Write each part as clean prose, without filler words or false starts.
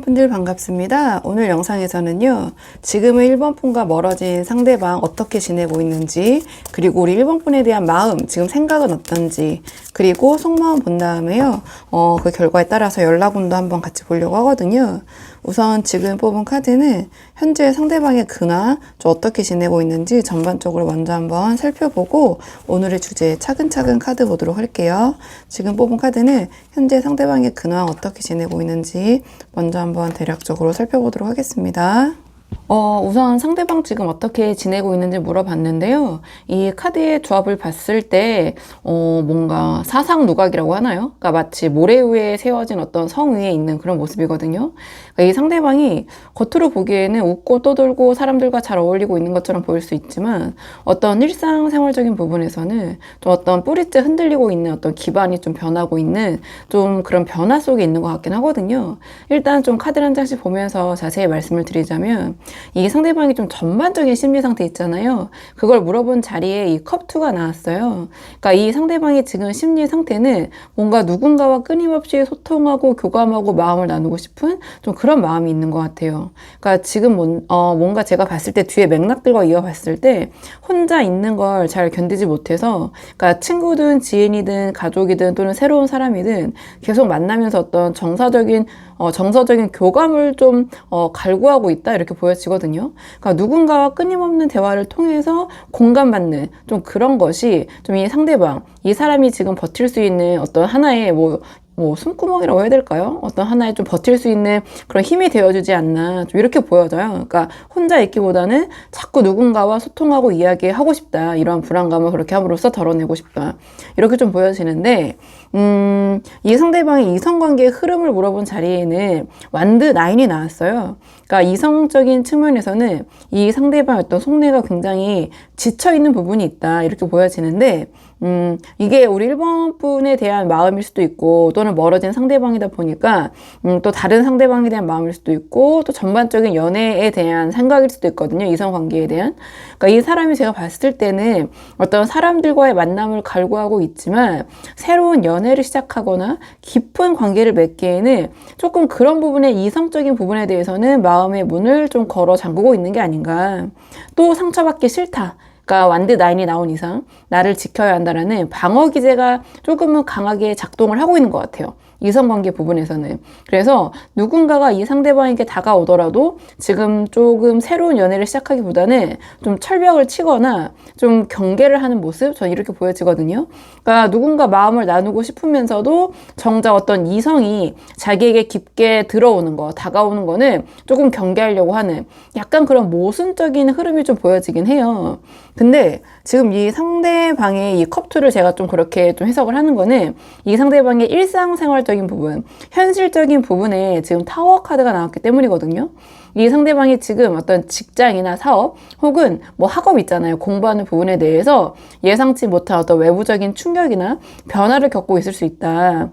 여러분들 반갑습니다. 오늘 영상에서는요, 지금의 1번 분과 멀어진 상대방 어떻게 지내고 있는지, 그리고 우리 1번 분에 대한 마음, 지금 생각은 어떤지, 그리고 속마음 본 다음에요, 그 결과에 따라서 연락운도 한번 같이 보려고 하거든요. 우선 지금 뽑은 카드는 현재 상대방의 근황, 저 어떻게 지내고 있는지 전반적으로 먼저 한번 살펴보고 오늘의 주제 차근차근 카드 보도록 할게요. 지금 뽑은 카드는 현재 상대방의 근황 어떻게 지내고 있는지 먼저 한번 대략적으로 살펴보도록 하겠습니다. 우선 상대방 지금 어떻게 지내고 있는지 물어봤는데요. 이 카드의 조합을 봤을 때, 뭔가 사상누각이라고 하나요? 그러니까 마치 모래 위에 세워진 어떤 성 위에 있는 그런 모습이거든요. 그러니까 이 상대방이 겉으로 보기에는 웃고 떠들고 사람들과 잘 어울리고 있는 것처럼 보일 수 있지만, 어떤 일상생활적인 부분에서는 좀 어떤 뿌리째 흔들리고 있는 어떤 기반이 좀 변하고 있는 좀 그런 변화 속에 있는 것 같긴 하거든요. 일단 좀 카드 한 장씩 보면서 자세히 말씀을 드리자면, 이 상대방이 좀 전반적인 심리 상태 있잖아요. 그걸 물어본 자리에 이 컵2가 나왔어요. 그러니까 이 상대방의 지금 심리 상태는 뭔가 누군가와 끊임없이 소통하고 교감하고 마음을 나누고 싶은 좀 그런 마음이 있는 것 같아요. 그러니까 지금 뭔가 제가 봤을 때 뒤에 맥락들과 이어봤을 때 혼자 있는 걸 잘 견디지 못해서, 그러니까 친구든 지인이든 가족이든 또는 새로운 사람이든 계속 만나면서 어떤 정서적인 교감을 좀 갈구하고 있다, 이렇게 보여지거든요. 그러니까 누군가와 끊임없는 대화를 통해서 공감받는 좀 그런 것이 좀 이 상대방, 이 사람이 지금 버틸 수 있는 어떤 하나의 숨구멍이라고 해야 될까요? 어떤 하나에 좀 버틸 수 있는 그런 힘이 되어주지 않나, 좀 이렇게 보여져요. 그러니까 혼자 있기보다는 자꾸 누군가와 소통하고 이야기하고 싶다, 이런 불안감을 그렇게 함으로써 덜어내고 싶다, 이렇게 좀 보여지는데, 이 상대방의 이성관계의 흐름을 물어본 자리에는 완드 9이 나왔어요. 그러니까 이성적인 측면에서는 이 상대방의 어떤 속내가 굉장히 지쳐있는 부분이 있다, 이렇게 보여지는데, 이게 우리 1번 분에 대한 마음일 수도 있고, 또는 멀어진 상대방이다 보니까, 또 다른 상대방에 대한 마음일 수도 있고, 또 전반적인 연애에 대한 생각일 수도 있거든요. 이성관계에 대한. 그러니까 이 사람이 제가 봤을 때는 어떤 사람들과의 만남을 갈구하고 있지만, 새로운 연애를 시작하거나 깊은 관계를 맺기에는 조금 그런 부분의 이성적인 부분에 대해서는 마음의 문을 좀 걸어 잠그고 있는 게 아닌가. 또 상처받기 싫다. 그러니까 완드 9이 나온 이상 나를 지켜야 한다라는 방어 기제가 조금은 강하게 작동을 하고 있는 것 같아요. 이성관계 부분에서는. 그래서 누군가가 이 상대방에게 다가오더라도 지금 조금 새로운 연애를 시작하기보다는 좀 철벽을 치거나 좀 경계를 하는 모습, 전 이렇게 보여지거든요. 그러니까 누군가 마음을 나누고 싶으면서도 정작 어떤 이성이 자기에게 깊게 들어오는 거, 다가오는 거는 조금 경계하려고 하는 약간 그런 모순적인 흐름이 좀 보여지긴 해요. 근데 지금 이 상대방의 이 컵2를 제가 좀 그렇게 좀 해석을 하는 거는, 이 상대방의 일상생활적인 부분, 현실적인 부분에 지금 타워 카드가 나왔기 때문이거든요. 이 상대방이 지금 어떤 직장이나 사업 혹은 학업 있잖아요. 공부하는 부분에 대해서 예상치 못한 어떤 외부적인 충격이나 변화를 겪고 있을 수 있다.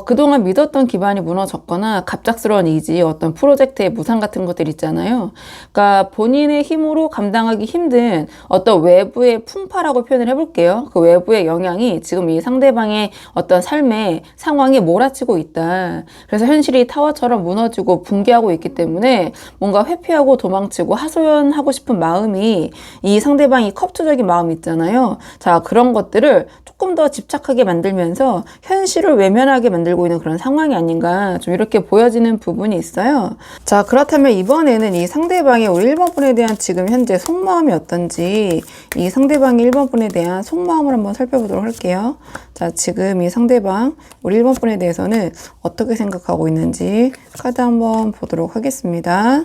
그동안 믿었던 기반이 무너졌거나 갑작스러운 의지, 어떤 프로젝트의 무산 같은 것들 있잖아요. 그러니까 본인의 힘으로 감당하기 힘든 어떤 외부의 풍파라고 표현을 해볼게요. 그 외부의 영향이 지금 이 상대방의 어떤 삶의 상황에 몰아치고 있다. 그래서 현실이 타워처럼 무너지고 붕괴하고 있기 때문에 뭔가 회피하고 도망치고 하소연하고 싶은 마음이, 이 상대방이 컵투적인 마음이 있잖아요. 자, 그런 것들을 조금 더 집착하게 만들면서 현실을 외면하게 만들고 있는 그런 상황이 아닌가, 좀 이렇게 보여지는 부분이 있어요. 자, 그렇다면 이번에는 이 상대방의 우리 1번 분에 대한 지금 현재 속마음이 어떤지, 이 상대방의 1번 분에 대한 속마음을 한번 살펴보도록 할게요. 자, 지금 이 상대방 우리 1번 분에 대해서는 어떻게 생각하고 있는지 카드 한번 보도록 하겠습니다.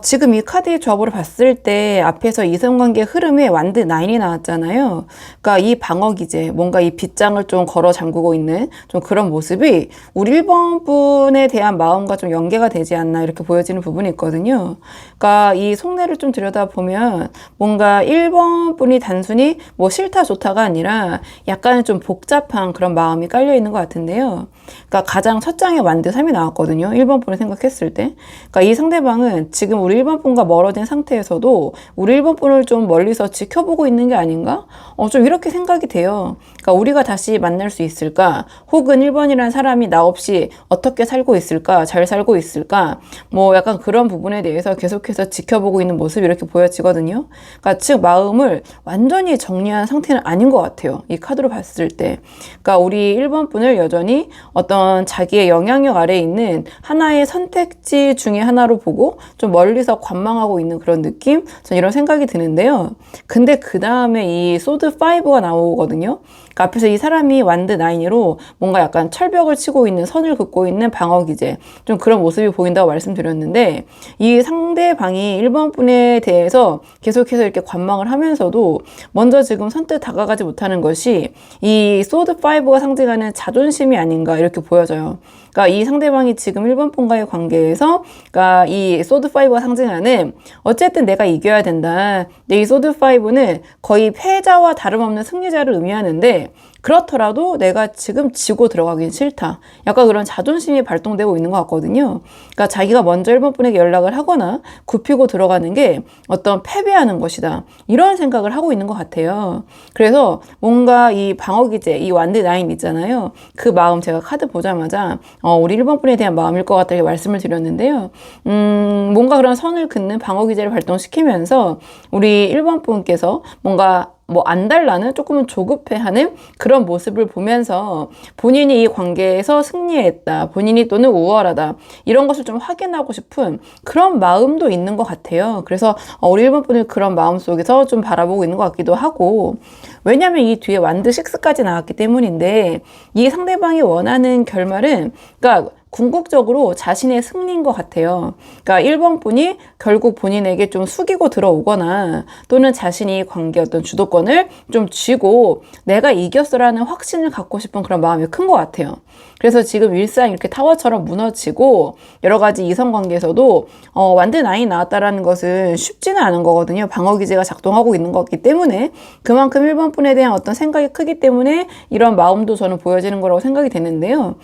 지금 이 카드의 조합으로 봤을 때 앞에서 이성관계 흐름에 완드 9이 나왔잖아요. 그러니까 이 방어 기제, 뭔가 이 빗장을 좀 걸어 잠그고 있는 좀 그런 모습이 우리 1번 분에 대한 마음과 좀 연계가 되지 않나, 이렇게 보여지는 부분이 있거든요. 그러니까 이 속내를 좀 들여다보면 뭔가 1번 분이 단순히 싫다 좋다가 아니라 약간 좀 복잡한 그런 마음이 깔려 있는 것 같은데요. 그러니까 가장 첫 장에 완드 3이 나왔거든요. 1번 분을 생각했을 때. 그러니까 이 상대방은 지금 우리 1번 분과 멀어진 상태에서도 우리 1번 분을 좀 멀리서 지켜보고 있는 게 아닌가? 좀 이렇게 생각이 돼요. 그러니까 우리가 다시 만날 수 있을까? 혹은 1번이라는 사람이 나 없이 어떻게 살고 있을까? 잘 살고 있을까? 뭐 약간 그런 부분에 대해서 계속해서 지켜보고 있는 모습이 이렇게 보여지거든요. 그러니까 즉 마음을 완전히 정리한 상태는 아닌 것 같아요. 이 카드로 봤을 때. 그러니까 우리 1번 분을 여전히 어떤 자기의 영향력 아래에 있는 하나의 선택지 중에 하나로 보고 좀 멀리서 관망하고 있는 그런 느낌? 전 이런 생각이 드는데요. 근데 그 다음에 이 소드 5가 나오거든요. 그러니까 앞에서 이 사람이 완드 9으로 뭔가 약간 철벽을 치고 있는, 선을 긋고 있는 방어 기제, 좀 그런 모습이 보인다고 말씀드렸는데, 이 상대방이 1번 분에 대해서 계속해서 이렇게 관망을 하면서도 먼저 지금 선뜻 다가가지 못하는 것이 이 소드 5가 상징하는 자존심이 아닌가 이렇게 보여져요. 그러니까 이 상대방이 지금 1번 분과의 관계에서, 그러니까 이 소드 5가 상징하는 어쨌든 내가 이겨야 된다. 근데 이 소드 5는 거의 패자와 다름없는 승리자를 의미하는데, 그렇더라도 내가 지금 지고 들어가긴 싫다. 약간 그런 자존심이 발동되고 있는 것 같거든요. 그러니까 자기가 먼저 1번 분에게 연락을 하거나 굽히고 들어가는 게 어떤 패배하는 것이다. 이런 생각을 하고 있는 것 같아요. 그래서 뭔가 이 방어기제, 이 완드 9 있잖아요. 그 마음 제가 카드 보자마자 우리 1번 분에 대한 마음일 것 같다 이렇게 말씀을 드렸는데요. 뭔가 그런 선을 긋는 방어기제를 발동시키면서 우리 1번 분께서 뭔가 뭐 안달나는 조금은 조급해하는 그런 모습을 보면서 본인이 이 관계에서 승리했다, 본인이 또는 우월하다 이런 것을 좀 확인하고 싶은 그런 마음도 있는 것 같아요. 그래서 우리 1번 분을 그런 마음 속에서 좀 바라보고 있는 것 같기도 하고, 왜냐하면 이 뒤에 완드 6까지 나왔기 때문인데 이 상대방이 원하는 결말은, 그러니까 궁극적으로 자신의 승리인 것 같아요. 그러니까 1번 분이 결국 본인에게 좀 숙이고 들어오거나 또는 자신이 관계 어떤 주도권을 좀 쥐고 내가 이겼어라는 확신을 갖고 싶은 그런 마음이 큰 것 같아요. 그래서 지금 일상 이렇게 타워처럼 무너지고 여러 가지 이성관계에서도 완드 9이 나왔다라는 것은 쉽지는 않은 거거든요. 방어기제가 작동하고 있는 거기 때문에 그만큼 1번 분에 대한 어떤 생각이 크기 때문에 이런 마음도 저는 보여지는 거라고 생각이 되는데요.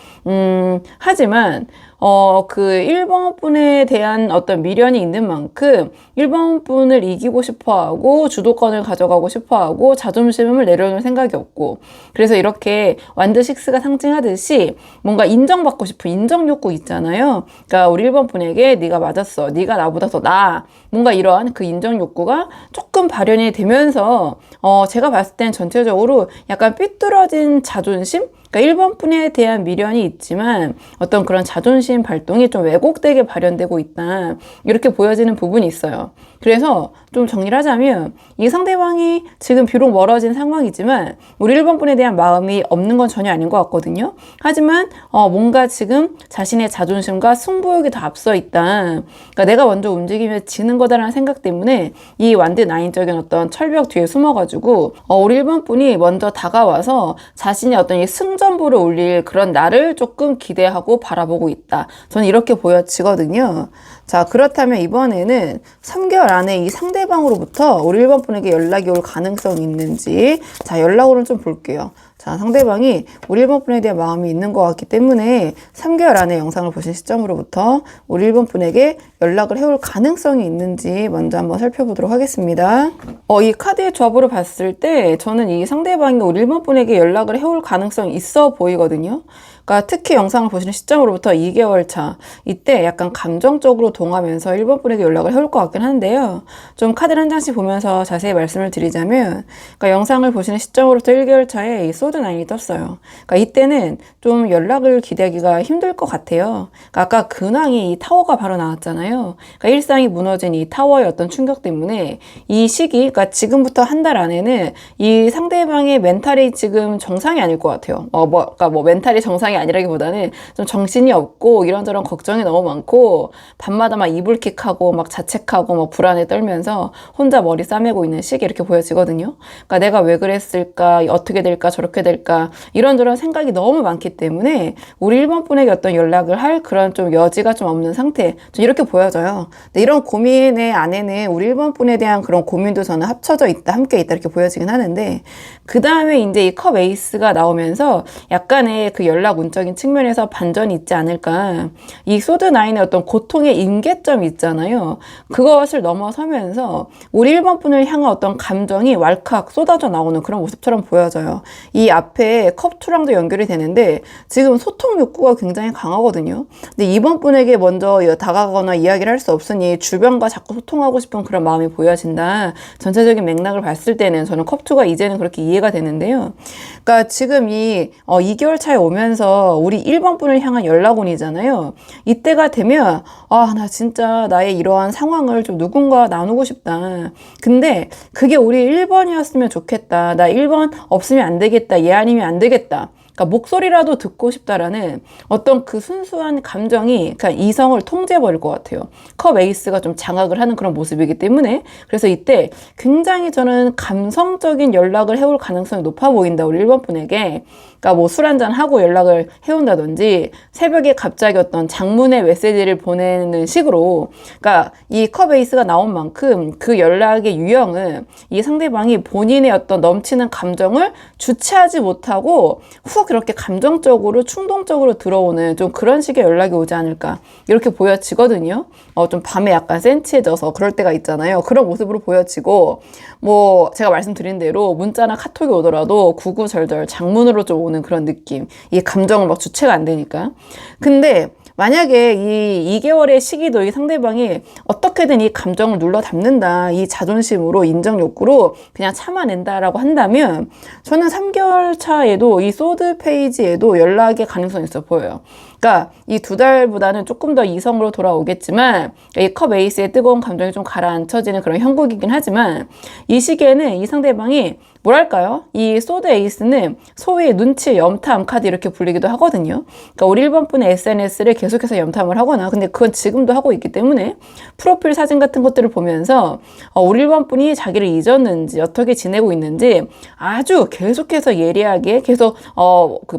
하지만 그 1번 분에 대한 어떤 미련이 있는 만큼 1번 분을 이기고 싶어 하고 주도권을 가져가고 싶어 하고 자존심을 내려놓을 생각이 없고, 그래서 이렇게 완드 6가 상징하듯이 뭔가 인정받고 싶은 인정 욕구 있잖아요. 그러니까 우리 1번 분에게 네가 맞았어, 네가 나보다 더 나아, 뭔가 이러한 그 인정 욕구가 조금 발현이 되면서 제가 봤을 땐 전체적으로 약간 삐뚤어진 자존심? 그러니까 1번 분에 대한 미련이 있지만 어떤 그런 자존심 발동이 좀 왜곡되게 발현되고 있다. 이렇게 보여지는 부분이 있어요. 그래서 좀 정리를 하자면 이 상대방이 지금 비록 멀어진 상황이지만 우리 1번 분에 대한 마음이 없는 건 전혀 아닌 것 같거든요. 하지만 뭔가 지금 자신의 자존심과 승부욕이 더 앞서 있다. 그러니까 내가 먼저 움직이면 지는 거다라는 생각 때문에 이 완드 9적인 어떤 철벽 뒤에 숨어가지고 우리 1번 분이 먼저 다가와서 자신의 어떤 이 승전보를 올릴 그런 날을 조금 기대하고 바라보고 있다. 저는 이렇게 보여지거든요. 자, 그렇다면 이번에는 3개월 안에 이 상대방으로부터 우리 1번 분에게 연락이 올 가능성이 있는지, 자, 연락으로는 좀 볼게요. 자, 상대방이 우리 1번 분에 대한 마음이 있는 것 같기 때문에 3개월 안에 영상을 보신 시점으로부터 우리 1번 분에게 연락을 해올 가능성이 있는지 먼저 한번 살펴보도록 하겠습니다. 이 카드의 조합으로 봤을 때 저는 이 상대방이 우리 1번 분에게 연락을 해올 가능성이 있어 보이거든요. 그러니까 특히 영상을 보시는 시점으로부터 2개월 차, 이때 약간 감정적으로 동하면서 1번 분에게 연락을 해올 것 같긴 한데요. 좀 카드를 한 장씩 보면서 자세히 말씀을 드리자면, 그러니까 영상을 보시는 시점으로부터 1개월 차에 이 소드 9이 떴어요. 그러니까 이때는 좀 연락을 기대하기가 힘들 것 같아요. 그러니까 아까 근황이 이 타워가 바로 나왔잖아요. 그러니까 일상이 무너진 이 타워의 어떤 충격 때문에 이 시기, 그러니까 지금부터 한 달 안에는 이 상대방의 멘탈이 지금 정상이 아닐 것 같아요. 그러니까 멘탈이 정상이 아니라기보다는 좀 정신이 없고 이런저런 걱정이 너무 많고 밤마다 막 이불킥하고 막 자책하고 막 불안에 떨면서 혼자 머리 싸매고 있는 시기 이렇게 보여지거든요. 그러니까 내가 왜 그랬을까, 어떻게 될까, 저렇게 될까 이런저런 생각이 너무 많기 때문에 우리 1번 분에게 어떤 연락을 할 그런 좀 여지가 좀 없는 상태, 좀 이렇게 보여져요. 근데 이런 고민의 안에는 우리 1번 분에 대한 그런 고민도 저는 합쳐져 있다, 함께 있다 이렇게 보여지긴 하는데, 그 다음에 이제 이 컵 에이스가 나오면서 약간의 그 연락 운적인 측면에서 반전이 있지 않을까. 이 소드9의 어떤 고통의 임계점이 있잖아요. 그것을 넘어서면서 우리 1번 분을 향한 어떤 감정이 왈칵 쏟아져 나오는 그런 모습처럼 보여져요. 이 앞에 컵2랑도 연결이 되는데 지금 소통 욕구가 굉장히 강하거든요. 근데 2번 분에게 먼저 다가가거나 이야기를 할 수 없으니 주변과 자꾸 소통하고 싶은 그런 마음이 보여진다. 전체적인 맥락을 봤을 때는 저는 컵2가 이제는 그렇게 이해가 되는데요. 그러니까 지금 이 2개월 차에 오면서 우리 1번 분을 향한 연락원이잖아요. 이때가 되면 나 진짜 나의 이러한 상황을 좀 누군가 나누고 싶다. 근데 그게 우리 1번이었으면 좋겠다. 나 1번 없으면 안 되겠다. 얘 아니면 안 되겠다. 그러니까 목소리라도 듣고 싶다라는 어떤 그 순수한 감정이 그러니까 이성을 통제해버릴 것 같아요. 컵 에이스가 좀 장악을 하는 그런 모습이기 때문에 그래서 이때 굉장히 저는 감성적인 연락을 해올 가능성이 높아 보인다. 우리 1번 분에게. 그러니까 뭐 술 한잔 하고 연락을 해온다든지 새벽에 갑자기 어떤 장문의 메시지를 보내는 식으로 그러니까 이 컵 에이스가 나온 만큼 그 연락의 유형은 이 상대방이 본인의 어떤 넘치는 감정을 주체하지 못하고 훅 그렇게 감정적으로 충동적으로 들어오는 좀 그런 식의 연락이 오지 않을까 이렇게 보여지거든요. 좀 밤에 약간 센치해져서 그럴 때가 있잖아요. 그런 모습으로 보여지고 뭐 제가 말씀드린 대로 문자나 카톡이 오더라도 구구절절 장문으로 좀 오는 그런 느낌. 이 감정을 막 주체가 안 되니까. 근데 만약에 이 2개월의 시기도 이 상대방이 어떻게든 이 감정을 눌러 담는다. 이 자존심으로 인정 욕구로 그냥 참아낸다라고 한다면 저는 3개월 차에도 이 소드 페이지에도 연락의 가능성이 있어 보여요. 그러니까 이 2달보다는 조금 더 이성으로 돌아오겠지만 이 컵 에이스의 뜨거운 감정이 좀 가라앉혀지는 그런 형국이긴 하지만 이 시기에는 이 상대방이 뭐랄까요? 이 소드 에이스는 소위 눈치 염탐 카드 이렇게 불리기도 하거든요. 그러니까 우리 1번 분의 SNS를 계속해서 염탐을 하거나 근데 그건 지금도 하고 있기 때문에 프로필 사진 같은 것들을 보면서 우리 1번 분이 자기를 잊었는지 어떻게 지내고 있는지 아주 계속해서 예리하게 계속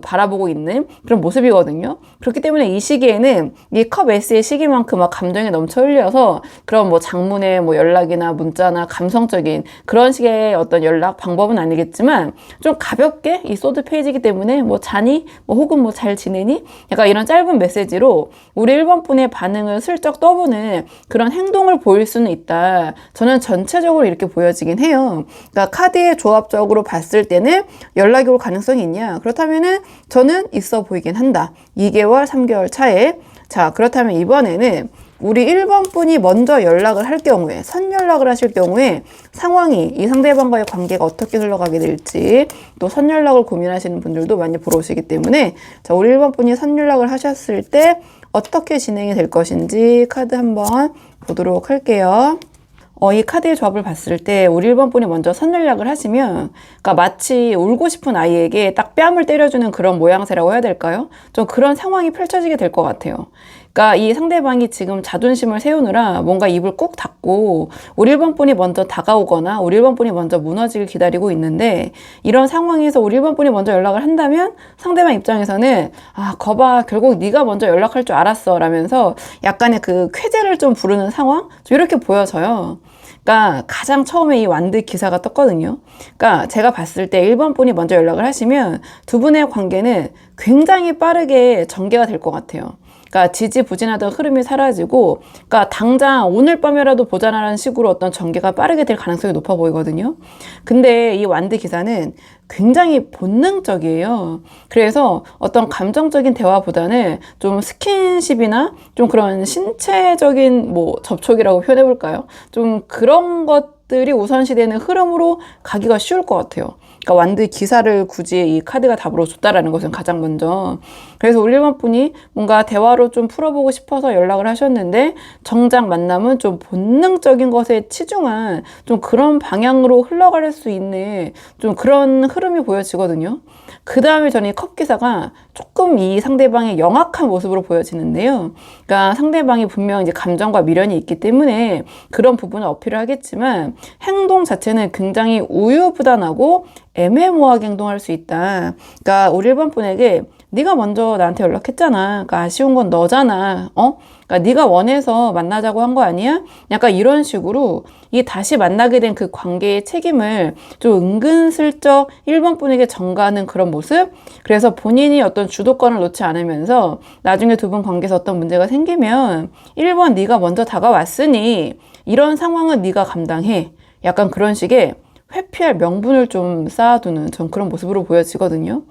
바라보고 있는 그런 모습이거든요. 그렇기 때문에 이 시기에는 이 컵 S의 시기만큼 막 감정이 넘쳐 흘려서 그런 뭐 장문의 뭐 연락이나 문자나 감성적인 그런 식의 어떤 연락 방법은 아니겠지만 좀 가볍게 이 소드 페이지이기 때문에 뭐 자니? 뭐 혹은 뭐 잘 지내니? 약간 이런 짧은 메시지로 우리 1번 분의 반응을 슬쩍 떠보는 그런 행동을 보일 수는 있다. 저는 전체적으로 이렇게 보여지긴 해요. 그러니까 카드의 조합적으로 봤을 때는 연락이 올 가능성이 있냐? 그렇다면은 저는 있어 보이긴 한다. 2개월, 3개월 차에. 자, 그렇다면 이번에는 우리 1번 분이 먼저 연락을 할 경우에, 선연락을 하실 경우에 상황이 이 상대방과의 관계가 어떻게 흘러가게 될지 또 선연락을 고민하시는 분들도 많이 보러 오시기 때문에 자, 우리 1번 분이 선연락을 하셨을 때 어떻게 진행이 될 것인지 카드 한번 보도록 할게요. 이 카드의 조합을 봤을 때 우리 1번 분이 먼저 선연락을 하시면 그러니까 마치 울고 싶은 아이에게 딱 뺨을 때려주는 그런 모양새라고 해야 될까요? 좀 그런 상황이 펼쳐지게 될 것 같아요. 그러니까 이 상대방이 지금 자존심을 세우느라 뭔가 입을 꾹 닫고 우리 1번 분이 먼저 다가오거나 우리 1번 분이 먼저 무너지길 기다리고 있는데 이런 상황에서 우리 1번 분이 먼저 연락을 한다면 상대방 입장에서는 거봐 결국 네가 먼저 연락할 줄 알았어 라면서 약간의 그 쾌재를 좀 부르는 상황? 좀 이렇게 보여져요. 그러니까 가장 처음에 이 완드 기사가 떴거든요. 그러니까 제가 봤을 때 1번 분이 먼저 연락을 하시면 두 분의 관계는 굉장히 빠르게 전개가 될 것 같아요. 그러니까 지지부진하던 흐름이 사라지고 그러니까 당장 오늘 밤에라도 보자라는 식으로 어떤 전개가 빠르게 될 가능성이 높아 보이거든요. 근데 이 완드 기사는 굉장히 본능적이에요. 그래서 어떤 감정적인 대화보다는 좀 스킨십이나 좀 그런 신체적인 뭐 접촉이라고 표현해 볼까요? 좀 그런 것들이 우선시되는 흐름으로 가기가 쉬울 것 같아요. 그러니까 완드 기사를 굳이 이 카드가 답으로 줬다라는 것은 가장 먼저. 그래서 우리 1번 분이 뭔가 대화로 좀 풀어보고 싶어서 연락을 하셨는데 정작 만남은 좀 본능적인 것에 치중한 좀 그런 방향으로 흘러갈 수 있는 좀 그런 흐름이 보여지거든요. 그 다음에 저는 이 컵 기사가 조금 이 상대방의 영악한 모습으로 보여지는데요. 그러니까 상대방이 분명 이제 감정과 미련이 있기 때문에 그런 부분을 어필을 하겠지만 행동 자체는 굉장히 우유부단하고 애매모호하게 행동할 수 있다. 그러니까 우리 1번 분에게 네가 먼저 나한테 연락했잖아. 그러니까 아쉬운 건 너잖아. 그러니까 네가 원해서 만나자고 한 거 아니야? 약간 이런 식으로 이 다시 만나게 된 그 관계의 책임을 좀 은근슬쩍 1번 분에게 전가하는 그런 모습. 그래서 본인이 어떤 주도권을 놓지 않으면서 나중에 두 분 관계에서 어떤 문제가 생기면 1번 네가 먼저 다가왔으니 이런 상황은 네가 감당해. 약간 그런 식의 회피할 명분을 좀 쌓아두는 전 그런 모습으로 보여지거든요.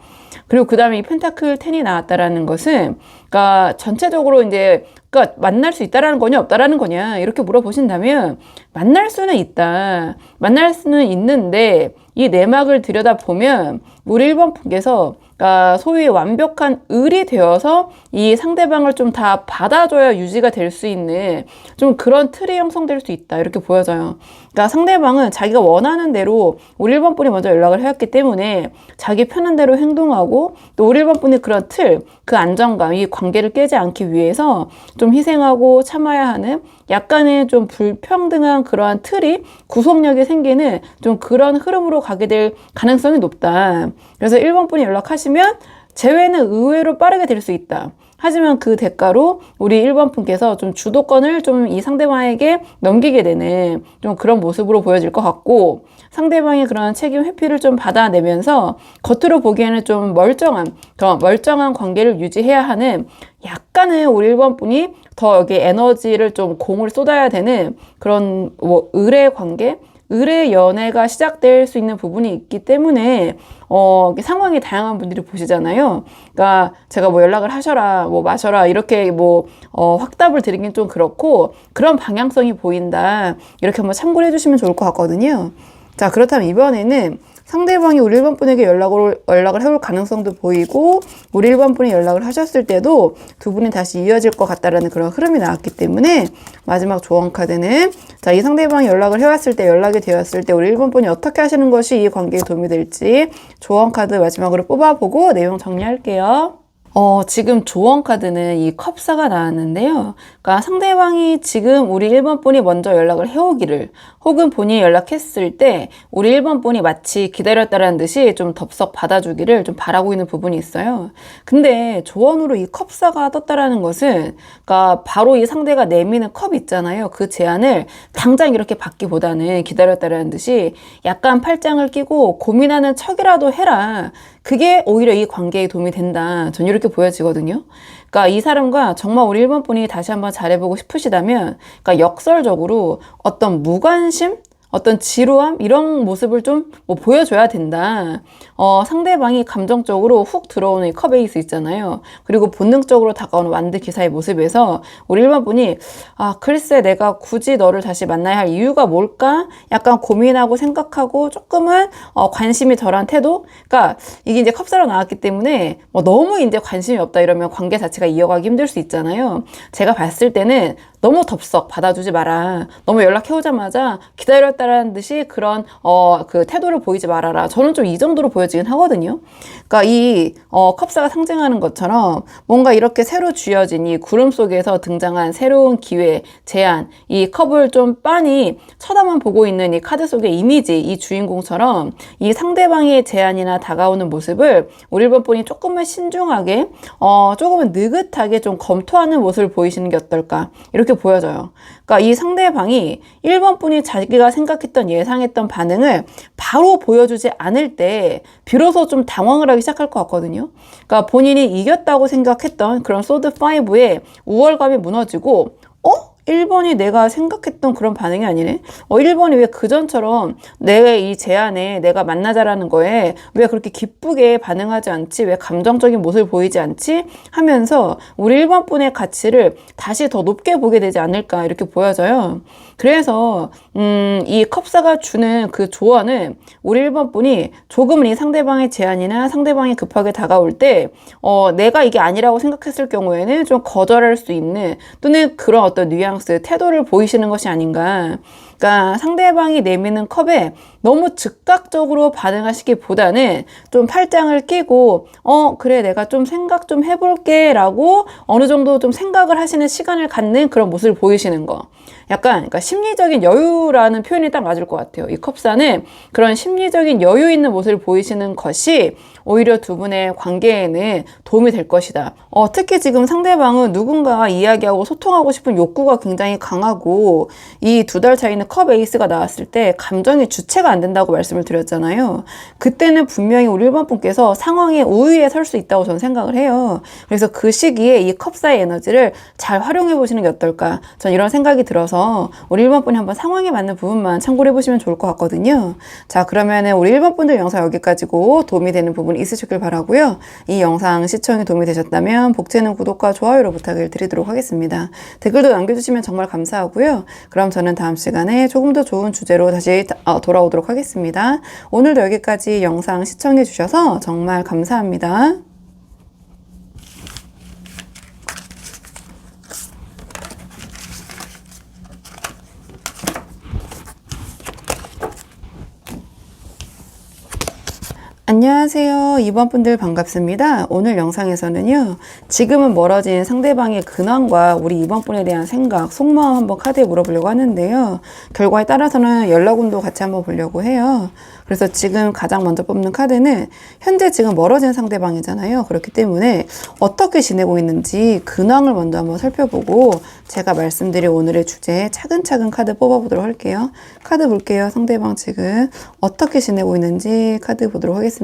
그리고 그 다음에 이 펜타클 10이 나왔다라는 것은, 그러니까 전체적으로 이제, 그러니까 만날 수 있다라는 거냐, 없다라는 거냐, 이렇게 물어보신다면, 만날 수는 있다. 만날 수는 있는데, 이 내막을 들여다보면, 우리 1번 분께서, 그러니까 소위 완벽한 을이 되어서 이 상대방을 좀 다 받아줘야 유지가 될 수 있는 좀 그런 틀이 형성될 수 있다. 이렇게 보여져요. 그러니까 상대방은 자기가 원하는 대로 우리 1번 분이 먼저 연락을 해왔기 때문에 자기 편한 대로 행동하고 또 우리 1번 분이 그런 틀, 그 안정감, 이 관계를 깨지 않기 위해서 좀 희생하고 참아야 하는 약간의 좀 불평등한 그러한 틀이 구속력이 생기는 좀 그런 흐름으로 가게 될 가능성이 높다. 그래서 1번 분이 연락하시면 재회는 의외로 빠르게 될 수 있다. 하지만 그 대가로 우리 1번 분께서 좀 주도권을 좀 이 상대방에게 넘기게 되는 좀 그런 모습으로 보여질 것 같고, 상대방의 그런 책임 회피를 좀 받아내면서 겉으로 보기에는 좀 멀쩡한 관계를 유지해야 하는 약간의 우리 1번 분이 더 여기 에너지를 좀 공을 쏟아야 되는 그런 뭐 을의 관계, 을의 연애가 시작될 수 있는 부분이 있기 때문에 상황이 다양한 분들이 보시잖아요. 그러니까 제가 뭐 연락을 하셔라, 뭐 마셔라 이렇게 뭐 확답을 드리긴 좀 그렇고 그런 방향성이 보인다. 이렇게 한번 참고를 해주시면 좋을 것 같거든요. 자, 그렇다면 이번에는 상대방이 우리 1번 분에게 연락을 해올 가능성도 보이고 우리 1번 분이 연락을 하셨을 때도 두 분이 다시 이어질 것 같다라는 그런 흐름이 나왔기 때문에 마지막 조언 카드는 자, 이 상대방이 연락을 해왔을 때 연락이 되었을 때 우리 1번 분이 어떻게 하시는 것이 이 관계에 도움이 될지 조언 카드 마지막으로 뽑아보고 내용 정리할게요. 지금 조언 카드는 이 컵사가 나왔는데요. 그러니까 상대방이 지금 우리 1번 분이 먼저 연락을 해오기를 혹은 본인이 연락했을 때 우리 1번 분이 마치 기다렸다라는 듯이 좀 덥석 받아주기를 좀 바라고 있는 부분이 있어요. 근데 조언으로 이 컵사가 떴다라는 것은 그러니까 바로 이 상대가 내미는 컵 있잖아요. 그 제안을 당장 이렇게 받기보다는 기다렸다라는 듯이 약간 팔짱을 끼고 고민하는 척이라도 해라. 그게 오히려 이 관계에 도움이 된다. 전 이렇게 보여지거든요. 그러니까 이 사람과 정말 우리 1번 분이 다시 한번 잘해보고 싶으시다면, 그러니까 역설적으로 어떤 무관심? 어떤 지루함? 이런 모습을 좀 뭐 보여줘야 된다. 상대방이 감정적으로 훅 들어오는 이 컵에이스 있잖아요. 그리고 본능적으로 다가오는 완드 기사의 모습에서 우리 1번 분이 글쎄 내가 굳이 너를 다시 만나야 할 이유가 뭘까? 약간 고민하고 생각하고 조금은 관심이 덜한 태도? 그러니까 이게 이제 컵사로 나왔기 때문에 너무 이제 관심이 없다 이러면 관계 자체가 이어가기 힘들 수 있잖아요. 제가 봤을 때는 너무 덥석 받아주지 마라. 너무 연락해오자마자 기다렸다라는 듯이 그런 그 태도를 보이지 말아라. 저는 좀 이 정도로 보여지긴 하거든요. 그러니까 이 컵사가 상징하는 것처럼 뭔가 이렇게 새로 쥐어진 이 구름 속에서 등장한 새로운 기회, 제안, 이 컵을 좀 빤히 쳐다만 보고 있는 이 카드 속의 이미지, 이 주인공처럼 이 상대방의 제안이나 다가오는 모습을 우리 1번 분이 조금은 신중하게, 조금은 느긋하게 좀 검토하는 모습을 보이시는 게 어떨까? 이렇게 보여져요. 그러니까 이 상대방이 1번 분이 자기가 생각했던 예상했던 반응을 바로 보여주지 않을 때 비로소 좀 당황을 하기 시작할 것 같거든요. 그러니까 본인이 이겼다고 생각했던 그런 소드 5의 우월감이 무너지고 1번이 내가 생각했던 그런 반응이 아니네. 1번이 왜 그전처럼 내 이 제안에 내가 만나자라는 거에 왜 그렇게 기쁘게 반응하지 않지? 왜 감정적인 모습을 보이지 않지? 하면서 우리 1번 분의 가치를 다시 더 높게 보게 되지 않을까 이렇게 보여져요. 그래서 이 컵사가 주는 그 조언은 우리 1번 분이 조금은 이 상대방의 제안이나 상대방이 급하게 다가올 때 내가 이게 아니라고 생각했을 경우에는 좀 거절할 수 있는 또는 그런 어떤 뉘앙스, 태도를 보이시는 것이 아닌가. 그러니까 상대방이 내미는 컵에 너무 즉각적으로 반응하시기보다는 좀 팔짱을 끼고 그래 내가 좀 생각 좀 해볼게 라고 어느 정도 좀 생각을 하시는 시간을 갖는 그런 모습을 보이시는 거. 약간 그러니까 심리적인 여유라는 표현이 딱 맞을 것 같아요. 이 컵사는 그런 심리적인 여유 있는 모습을 보이시는 것이 오히려 두 분의 관계에는 도움이 될 것이다. 특히 지금 상대방은 누군가와 이야기하고 소통하고 싶은 욕구가 굉장히 강하고 이 두 달 차이는 컵 에이스가 나왔을 때 감정이 주체가 안 된다고 말씀을 드렸잖아요. 그때는 분명히 우리 1번 분께서 상황의 우위에 설 수 있다고 저는 생각을 해요. 그래서 그 시기에 이 컵사의 에너지를 잘 활용해 보시는 게 어떨까? 전 이런 생각이 들어서 우리 1번 분이 한번 상황에 맞는 부분만 참고를 해보시면 좋을 것 같거든요. 자, 그러면은 우리 1번 분들 영상 여기까지고 도움이 되는 부분이 있으셨길 바라고요. 이 영상 시청에 도움이 되셨다면 복채는 구독과 좋아요로 부탁을 드리도록 하겠습니다. 댓글도 남겨주시면 정말 감사하고요. 그럼 저는 다음 시간에 조금 더 좋은 주제로 다시 돌아오도록 하겠습니다. 오늘도 여기까지 영상 시청해 주셔서 정말 감사합니다. 안녕하세요. 2번 분들 반갑습니다. 오늘 영상에서는요, 지금은 멀어진 상대방의 근황과 우리 2번 분에 대한 생각, 속마음 한번 카드에 물어보려고 하는데요. 결과에 따라서는 연락운도 같이 한번 보려고 해요. 그래서 지금 가장 먼저 뽑는 카드는 현재 지금 멀어진 상대방이잖아요. 그렇기 때문에 어떻게 지내고 있는지 근황을 먼저 한번 살펴보고 제가 말씀드린 오늘의 주제에 차근차근 카드 뽑아보도록 할게요. 카드 볼게요. 상대방 지금 어떻게 지내고 있는지 카드 보도록 하겠습니다.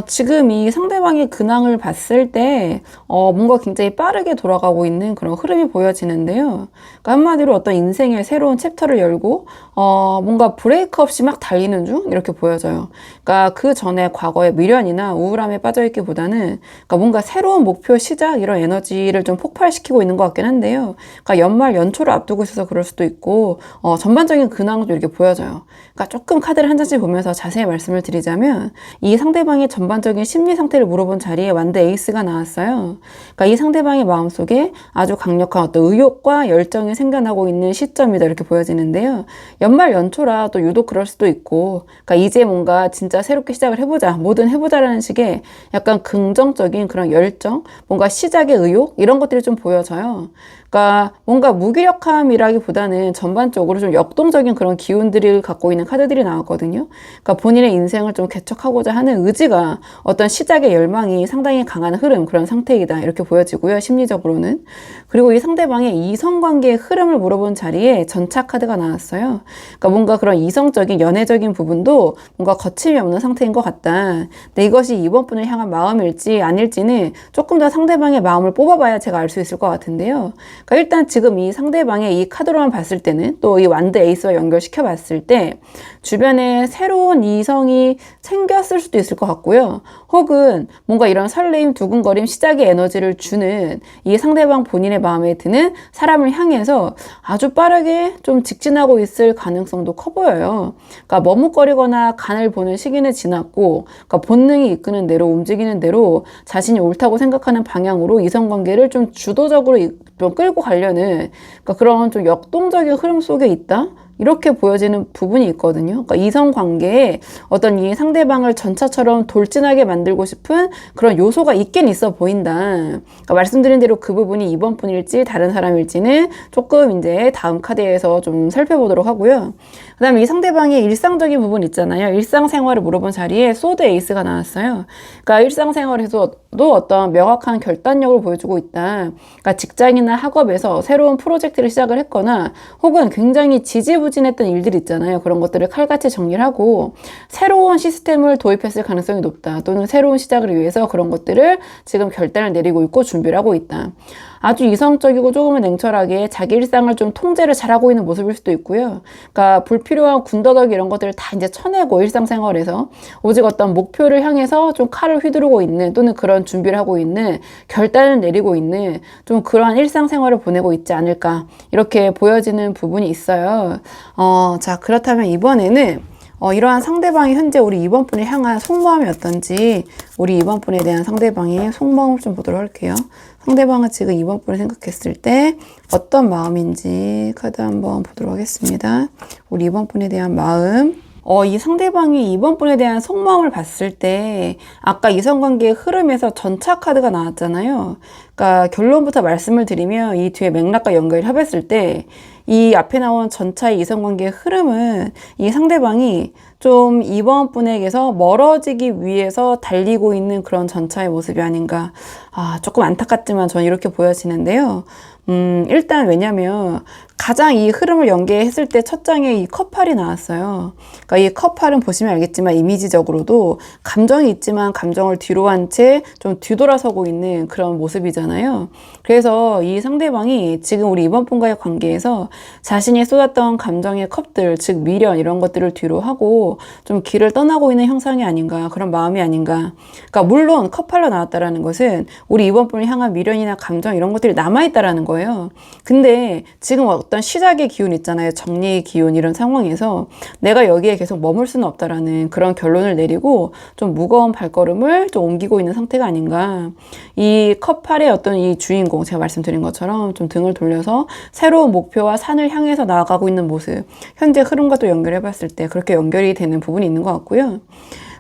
지금 이 상대방의 근황을 봤을 때, 뭔가 굉장히 빠르게 돌아가고 있는 그런 흐름이 보여지는데요. 그러니까 한마디로 어떤 인생의 새로운 챕터를 열고, 뭔가 브레이크 없이 막 달리는 중? 이렇게 보여져요. 그러니까 그 전에 과거의 미련이나 우울함에 빠져있기보다는, 그러니까 뭔가 새로운 목표 시작, 이런 에너지를 좀 폭발시키고 있는 것 같긴 한데요. 그러니까 연말 연초를 앞두고 있어서 그럴 수도 있고, 전반적인 근황도 이렇게 보여져요. 그러니까 조금 카드를 한 장씩 보면서 자세히 말씀을 드리자면, 이 상대방의 전반적인 심리 상태를 물어본 자리에 완드 에이스가 나왔어요. 그러니까 이 상대방의 마음속에 아주 강력한 어떤 의욕과 열정이 생겨나고 있는 시점이다 이렇게 보여지는데요. 연말 연초라 또 유독 그럴 수도 있고, 그러니까 이제 뭔가 진짜 새롭게 시작을 해보자, 뭐든 해보자라는 식의 약간 긍정적인 그런 열정, 뭔가 시작의 의욕 이런 것들이 좀 보여져요. 그러니까 뭔가 무기력함이라기보다는 전반적으로 좀 역동적인 그런 기운들을 갖고 있는 카드들이 나왔거든요. 그러니까 본인의 인생을 좀 개척하고자 하는 의지가 어떤 시작의 열망이 상당히 강한 흐름, 그런 상태이다 이렇게 보여지고요. 심리적으로는. 그리고 이 상대방의 이성관계의 흐름을 물어본 자리에 전차 카드가 나왔어요. 그러니까 뭔가 그런 이성적인 연애적인 부분도 뭔가 거침이 없는 상태인 것 같다. 근데 이것이 이번 분을 향한 마음일지 아닐지는 조금 더 상대방의 마음을 뽑아봐야 제가 알 수 있을 것 같은데요. 그러니까 일단 지금 이 상대방의 이 카드로만 봤을 때는 또 이 완드 에이스와 연결시켜 봤을 때 주변에 새로운 이성이 생겼을 수도 있을 것 같고요. 혹은 뭔가 이런 설레임, 두근거림, 시작의 에너지를 주는 이 상대방 본인의 마음에 드는 사람을 향해서 아주 빠르게 좀 직진하고 있을 가능성도 커 보여요. 그러니까 머뭇거리거나 간을 보는 시기는 지났고, 그러니까 본능이 이끄는 대로 움직이는 대로 자신이 옳다고 생각하는 방향으로 이성관계를 좀 주도적으로 좀 끌고 가려는, 그러니까 그런 좀 역동적인 흐름 속에 있다? 이렇게 보여지는 부분이 있거든요. 그러니까 이성관계에 어떤 이 상대방을 전차처럼 돌진하게 만들고 싶은 그런 요소가 있긴 있어 보인다. 그러니까 말씀드린 대로 그 부분이 이번 분일지 다른 사람일지는 조금 이제 다음 카드에서 좀 살펴보도록 하고요. 그 다음에 이 상대방의 일상적인 부분 있잖아요. 일상생활을 물어본 자리에 소드 에이스가 나왔어요. 그러니까 일상생활에서도 어떤 명확한 결단력을 보여주고 있다. 그러니까 직장이나 학업에서 새로운 프로젝트를 시작을 했거나 혹은 굉장히 지지부진했던 일들 있잖아요. 그런 것들을 칼같이 정리를 하고 새로운 시스템을 도입했을 가능성이 높다. 또는 새로운 시작을 위해서 그런 것들을 지금 결단을 내리고 있고 준비를 하고 있다. 아주 이성적이고 조금은 냉철하게 자기 일상을 좀 통제를 잘하고 있는 모습일 수도 있고요. 그러니까 불필요한 군더더기 이런 것들을 다 이제 쳐내고 일상생활에서 오직 어떤 목표를 향해서 좀 칼을 휘두르고 있는 또는 그런 준비를 하고 있는 결단을 내리고 있는 좀 그러한 일상생활을 보내고 있지 않을까 이렇게 보여지는 부분이 있어요. 자, 그렇다면 이번에는 이러한 상대방이 현재 우리 2번 분을 향한 속마음이 어떤지, 우리 2번 분에 대한 상대방의 속마음을 좀 보도록 할게요. 상대방은 지금 2번 분을 생각했을 때 어떤 마음인지 카드 한번 보도록 하겠습니다. 우리 2번 분에 대한 마음. 이 상대방이 2번 분에 대한 속마음을 봤을 때 아까 이성관계의 흐름에서 전차 카드가 나왔잖아요. 그러니까 결론부터 말씀을 드리면 이 뒤에 맥락과 연결을 해봤을 때 이 앞에 나온 전차의 이성관계의 흐름은 이 상대방이 좀 2번 분에게서 멀어지기 위해서 달리고 있는 그런 전차의 모습이 아닌가. 조금 안타깝지만 저는 이렇게 보여지는데요. 일단 왜냐면 가장 이 흐름을 연계했을 때 첫 장에 이 컵팔이 나왔어요. 그러니까 이 컵팔은 보시면 알겠지만 이미지적으로도 감정이 있지만 감정을 뒤로 한 채 좀 뒤돌아서고 있는 그런 모습이잖아요. 그래서 이 상대방이 지금 우리 이번 분과의 관계에서 자신이 쏟았던 감정의 컵들, 즉 미련 이런 것들을 뒤로 하고 좀 길을 떠나고 있는 형상이 아닌가, 그런 마음이 아닌가. 그러니까 물론 컵팔로 나왔다라는 것은 우리 이번 분을 향한 미련이나 감정 이런 것들이 남아있다라는 거예요. 근데 지금 어떤 시작의 기운 있잖아요. 정리의 기운 이런 상황에서 내가 여기에 계속 머물 수는 없다라는 그런 결론을 내리고 좀 무거운 발걸음을 좀 옮기고 있는 상태가 아닌가. 이 컵8의 어떤 이 주인공, 제가 말씀드린 것처럼 좀 등을 돌려서 새로운 목표와 산을 향해서 나아가고 있는 모습, 현재 흐름과 또 연결해 봤을 때 그렇게 연결이 되는 부분이 있는 것 같고요.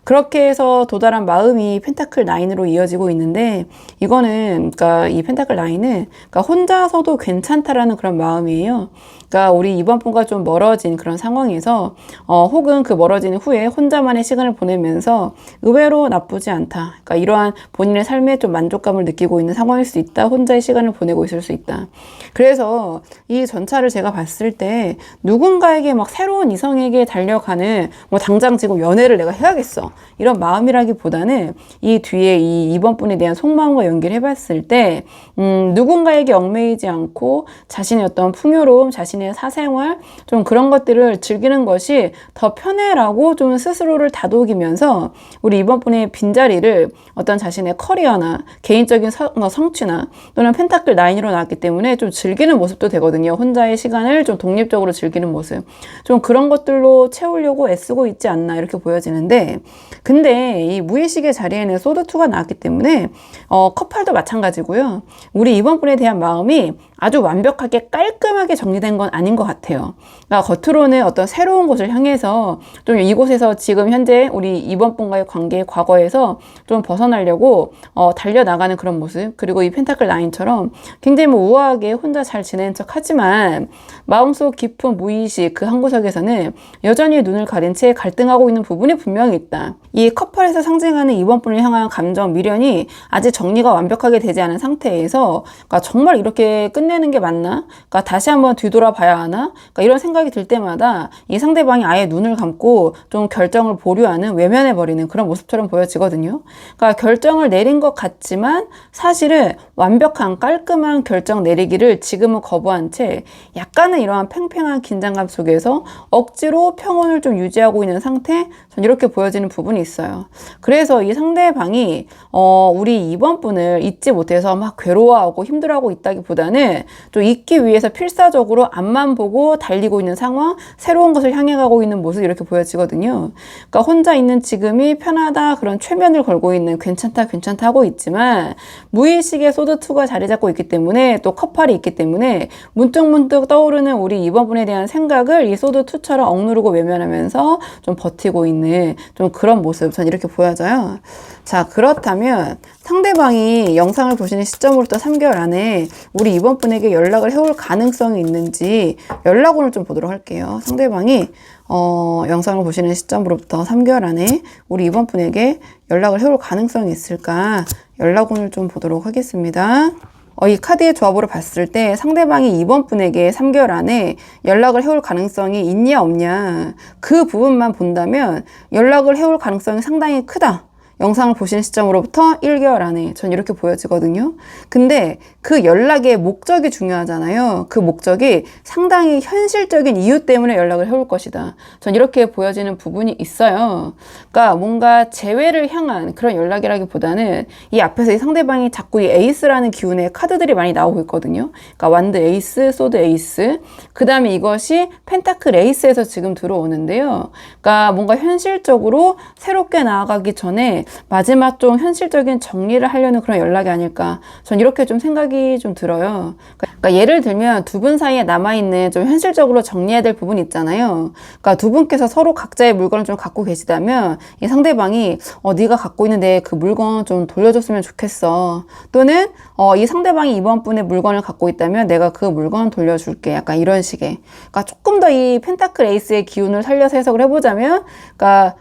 그렇게 해서 도달한 마음이 펜타클 9으로 이어지고 있는데, 이거는 그러니까 이 펜타클 9은 그러니까 혼자서도 괜찮다라는 그런 마음이에요. 그러니까 우리 이번 분과 좀 멀어진 그런 상황에서 혹은 그 멀어진 후에 혼자만의 시간을 보내면서 의외로 나쁘지 않다. 그러니까 이러한 본인의 삶에 좀 만족감을 느끼고 있는 상황일 수 있다. 혼자의 시간을 보내고 있을 수 있다. 그래서 이 전차를 제가 봤을 때 누군가에게 막 새로운 이성에게 달려가는 뭐 당장 지금 연애를 내가 해야겠어. 이런 마음이라기보다는 이 뒤에 이 2번 분에 대한 속마음과 연결해 봤을 때 누군가에게 얽매이지 않고 자신의 어떤 풍요로움, 자신의 사생활 좀 그런 것들을 즐기는 것이 더 편해라고 좀 스스로를 다독이면서 우리 2번 분의 빈자리를 어떤 자신의 커리어나 개인적인 성취나 또는 펜타클 9으로 나왔기 때문에 좀 즐기는 모습도 되거든요. 혼자의 시간을 좀 독립적으로 즐기는 모습. 좀 그런 것들로 채우려고 애쓰고 있지 않나 이렇게 보여지는데, 근데 이 무의식의 자리에는 소드2가 나왔기 때문에 컵8도 마찬가지고요. 우리 2번 분에 대한 마음이 아주 완벽하게 깔끔하게 정리된 건 아닌 것 같아요. 그러니까 겉으로는 어떤 새로운 곳을 향해서 좀 이곳에서 지금 현재 우리 2번 분과의 관계의 과거에서 좀 벗어나려고 달려나가는 그런 모습. 그리고 이 펜타클 9처럼 굉장히 뭐 우아하게 혼자 잘 지내는 척 하지만 마음속 깊은 무의식 그 한 구석에서는 여전히 눈을 가린 채 갈등하고 있는 부분이 분명히 있다. 이 컵8에서 상징하는 2번 분을 향한 감정, 미련이 아직 정리가 완벽하게 되지 않은 상태에서 그러니까 정말 이렇게 끝내는 게 맞나? 그러니까 다시 한번 뒤돌아 봐야 하나? 그러니까 이런 생각이 들 때마다 이 상대방이 아예 눈을 감고 좀 결정을 보류하는, 외면해버리는 그런 모습처럼 보여지거든요. 그러니까 결정을 내린 것 같지만 사실은 완벽한 깔끔한 결정 내리기를 지금은 거부한 채 약간은 이러한 팽팽한 긴장감 속에서 억지로 평온을 좀 유지하고 있는 상태? 전 이렇게 보여지는 부분이 있어요. 그래서 이 상대방이 우리 2번 분을 잊지 못해서 막 괴로워하고 힘들어하고 있다기보다는 좀 잊기 위해서 필사적으로 앞만 보고 달리고 있는 상황, 새로운 것을 향해 가고 있는 모습 이렇게 보여지거든요. 그러니까 혼자 있는 지금이 편하다 그런 최면을 걸고 있는 괜찮다 하고 있지만 무의식의 소드2가 자리 잡고 있기 때문에 또 컵8이 있기 때문에 문득문득 떠오르는 우리 2번 분에 대한 생각을 이 소드2처럼 억누르고 외면하면서 좀 버티고 있는 좀 그런 모습 전 이렇게 보여져요. 자, 그렇다면 상대방이 영상을 보시는 시점으로부터 3개월 안에 우리 2번 분에게 연락을 해올 가능성이 있는지 연락원을 좀 보도록 할게요. 상대방이 영상을 보시는 시점으로부터 3개월 안에 우리 2번 분에게 연락을 해올 가능성이 있을까 연락원을 좀 보도록 하겠습니다. 이 카드의 조합으로 봤을 때 상대방이 2번 분에게 3개월 안에 연락을 해올 가능성이 있냐 없냐 그 부분만 본다면 연락을 해올 가능성이 상당히 크다. 영상을 보시는 시점으로부터 1개월 안에 전 이렇게 보여지거든요. 근데 그 연락의 목적이 중요하잖아요. 그 목적이 상당히 현실적인 이유 때문에 연락을 해올 것이다. 전 이렇게 보여지는 부분이 있어요. 그러니까 뭔가 재회를 향한 그런 연락이라기보다는 이 앞에서 이 상대방이 자꾸 이 에이스라는 기운의 카드들이 많이 나오고 있거든요. 그러니까 완드 에이스, 소드 에이스, 그 다음에 이것이 펜타클 에이스에서 지금 들어오는데요. 그러니까 뭔가 현실적으로 새롭게 나아가기 전에 마지막 좀 현실적인 정리를 하려는 그런 연락이 아닐까. 전 이렇게 좀 생각이 좀 들어요. 그러니까 예를 들면 두 분 사이에 남아있는 좀 현실적으로 정리해야 될 부분이 있잖아요. 그러니까 두 분께서 서로 각자의 물건을 좀 갖고 계시다면 이 상대방이 네가 갖고 있는데 그 물건 좀 돌려줬으면 좋겠어. 또는 이 상대방이 이번 분의 물건을 갖고 있다면 내가 그 물건 돌려줄게. 약간 이런 식의. 그러니까 조금 더 이 펜타클 에이스의 기운을 살려서 해석을 해보자면, 그러니까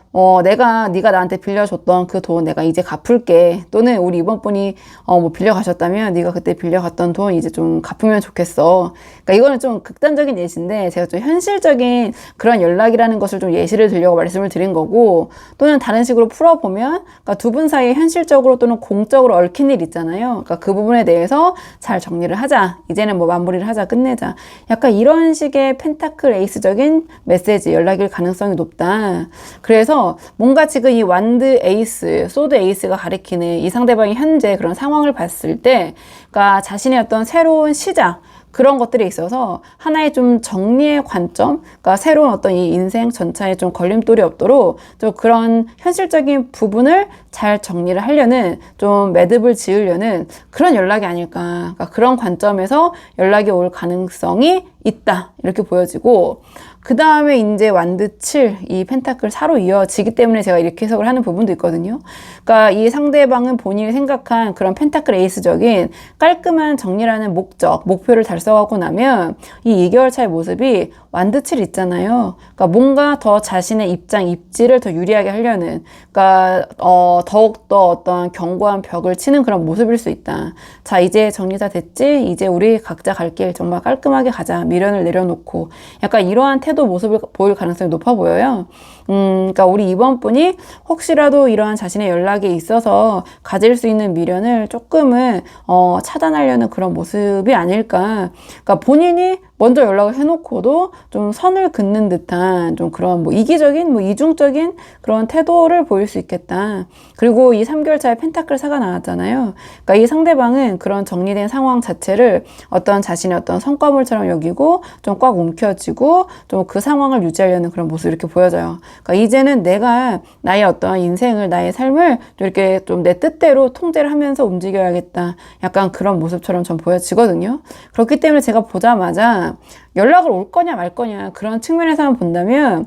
네가 나한테 빌려줬던 그 돈 내가 이제 갚을게. 또는 우리 이번 분이 뭐 빌려가셨다면 네가 그때 빌려갔던 돈 이제 좀 갚으면 좋겠어. 그러니까 이거는 좀 극단적인 예시인데 제가 좀 현실적인 그런 연락이라는 것을 좀 예시를 들려고 말씀을 드린 거고, 또는 다른 식으로 풀어보면 그러니까 두 분 사이에 현실적으로 또는 공적으로 얽힌 일 있잖아요. 그러니까 그 부분에 대해서 잘 정리를 하자. 이제는 뭐 마무리를 하자. 끝내자. 약간 이런 식의 펜타클 에이스적인 메시지, 연락일 가능성이 높다. 그래서 뭔가 지금 이 완드 에이스, 소드 에이스가 가리키는 이 상대방의 현재 그런 상황을 봤을 때, 그러니까 자신의 어떤 새로운 시작, 그런 것들에 있어서 하나의 좀 정리의 관점, 그러니까 새로운 어떤 이 인생 전차에 좀 걸림돌이 없도록 좀 그런 현실적인 부분을 잘 정리를 하려는, 좀 매듭을 지으려는 그런 연락이 아닐까. 그러니까 그런 관점에서 연락이 올 가능성이 있다. 이렇게 보여지고, 그 다음에 이제 완드 7, 이 펜타클 4로 이어지기 때문에 제가 이렇게 해석을 하는 부분도 있거든요. 그러니까 이 상대방은 본인이 생각한 그런 펜타클 에이스적인 깔끔한 정리라는 목적, 목표를 달성하고 나면 이 2개월 차의 모습이 완드 7 있잖아요. 그러니까 뭔가 더 자신의 입장, 입지를 더 유리하게 하려는, 그러니까 더욱더 어떤 견고한 벽을 치는 그런 모습일 수 있다. 자, 이제 정리 다 됐지? 이제 우리 각자 갈 길 정말 깔끔하게 가자. 미련을 내려놓고. 약간 이러한 태도 모습을 보일 가능성이 높아 보여요. 그러니까 우리 이번 분이 혹시라도 이러한 자신의 연락에 있어서 가질 수 있는 미련을 조금은 차단하려는 그런 모습이 아닐까. 그러니까 본인이 먼저 연락을 해놓고도 좀 선을 긋는 듯한 좀 그런 뭐 이기적인, 뭐 이중적인 그런 태도를 보일 수 있겠다. 그리고 이 3개월 차에 펜타클 4가 나왔잖아요. 그러니까 이 상대방은 그런 정리된 상황 자체를 어떤 자신의 어떤 성과물처럼 여기고 좀 꽉 움켜쥐고 좀 그 상황을 유지하려는 그런 모습이 이렇게 보여져요. 그러니까 이제는 내가 나의 어떤 인생을, 나의 삶을 이렇게 좀 내 뜻대로 통제를 하면서 움직여야겠다. 약간 그런 모습처럼 전 보여지거든요. 그렇기 때문에 제가 보자마자 연락을 올 거냐 말 거냐 그런 측면에서만 본다면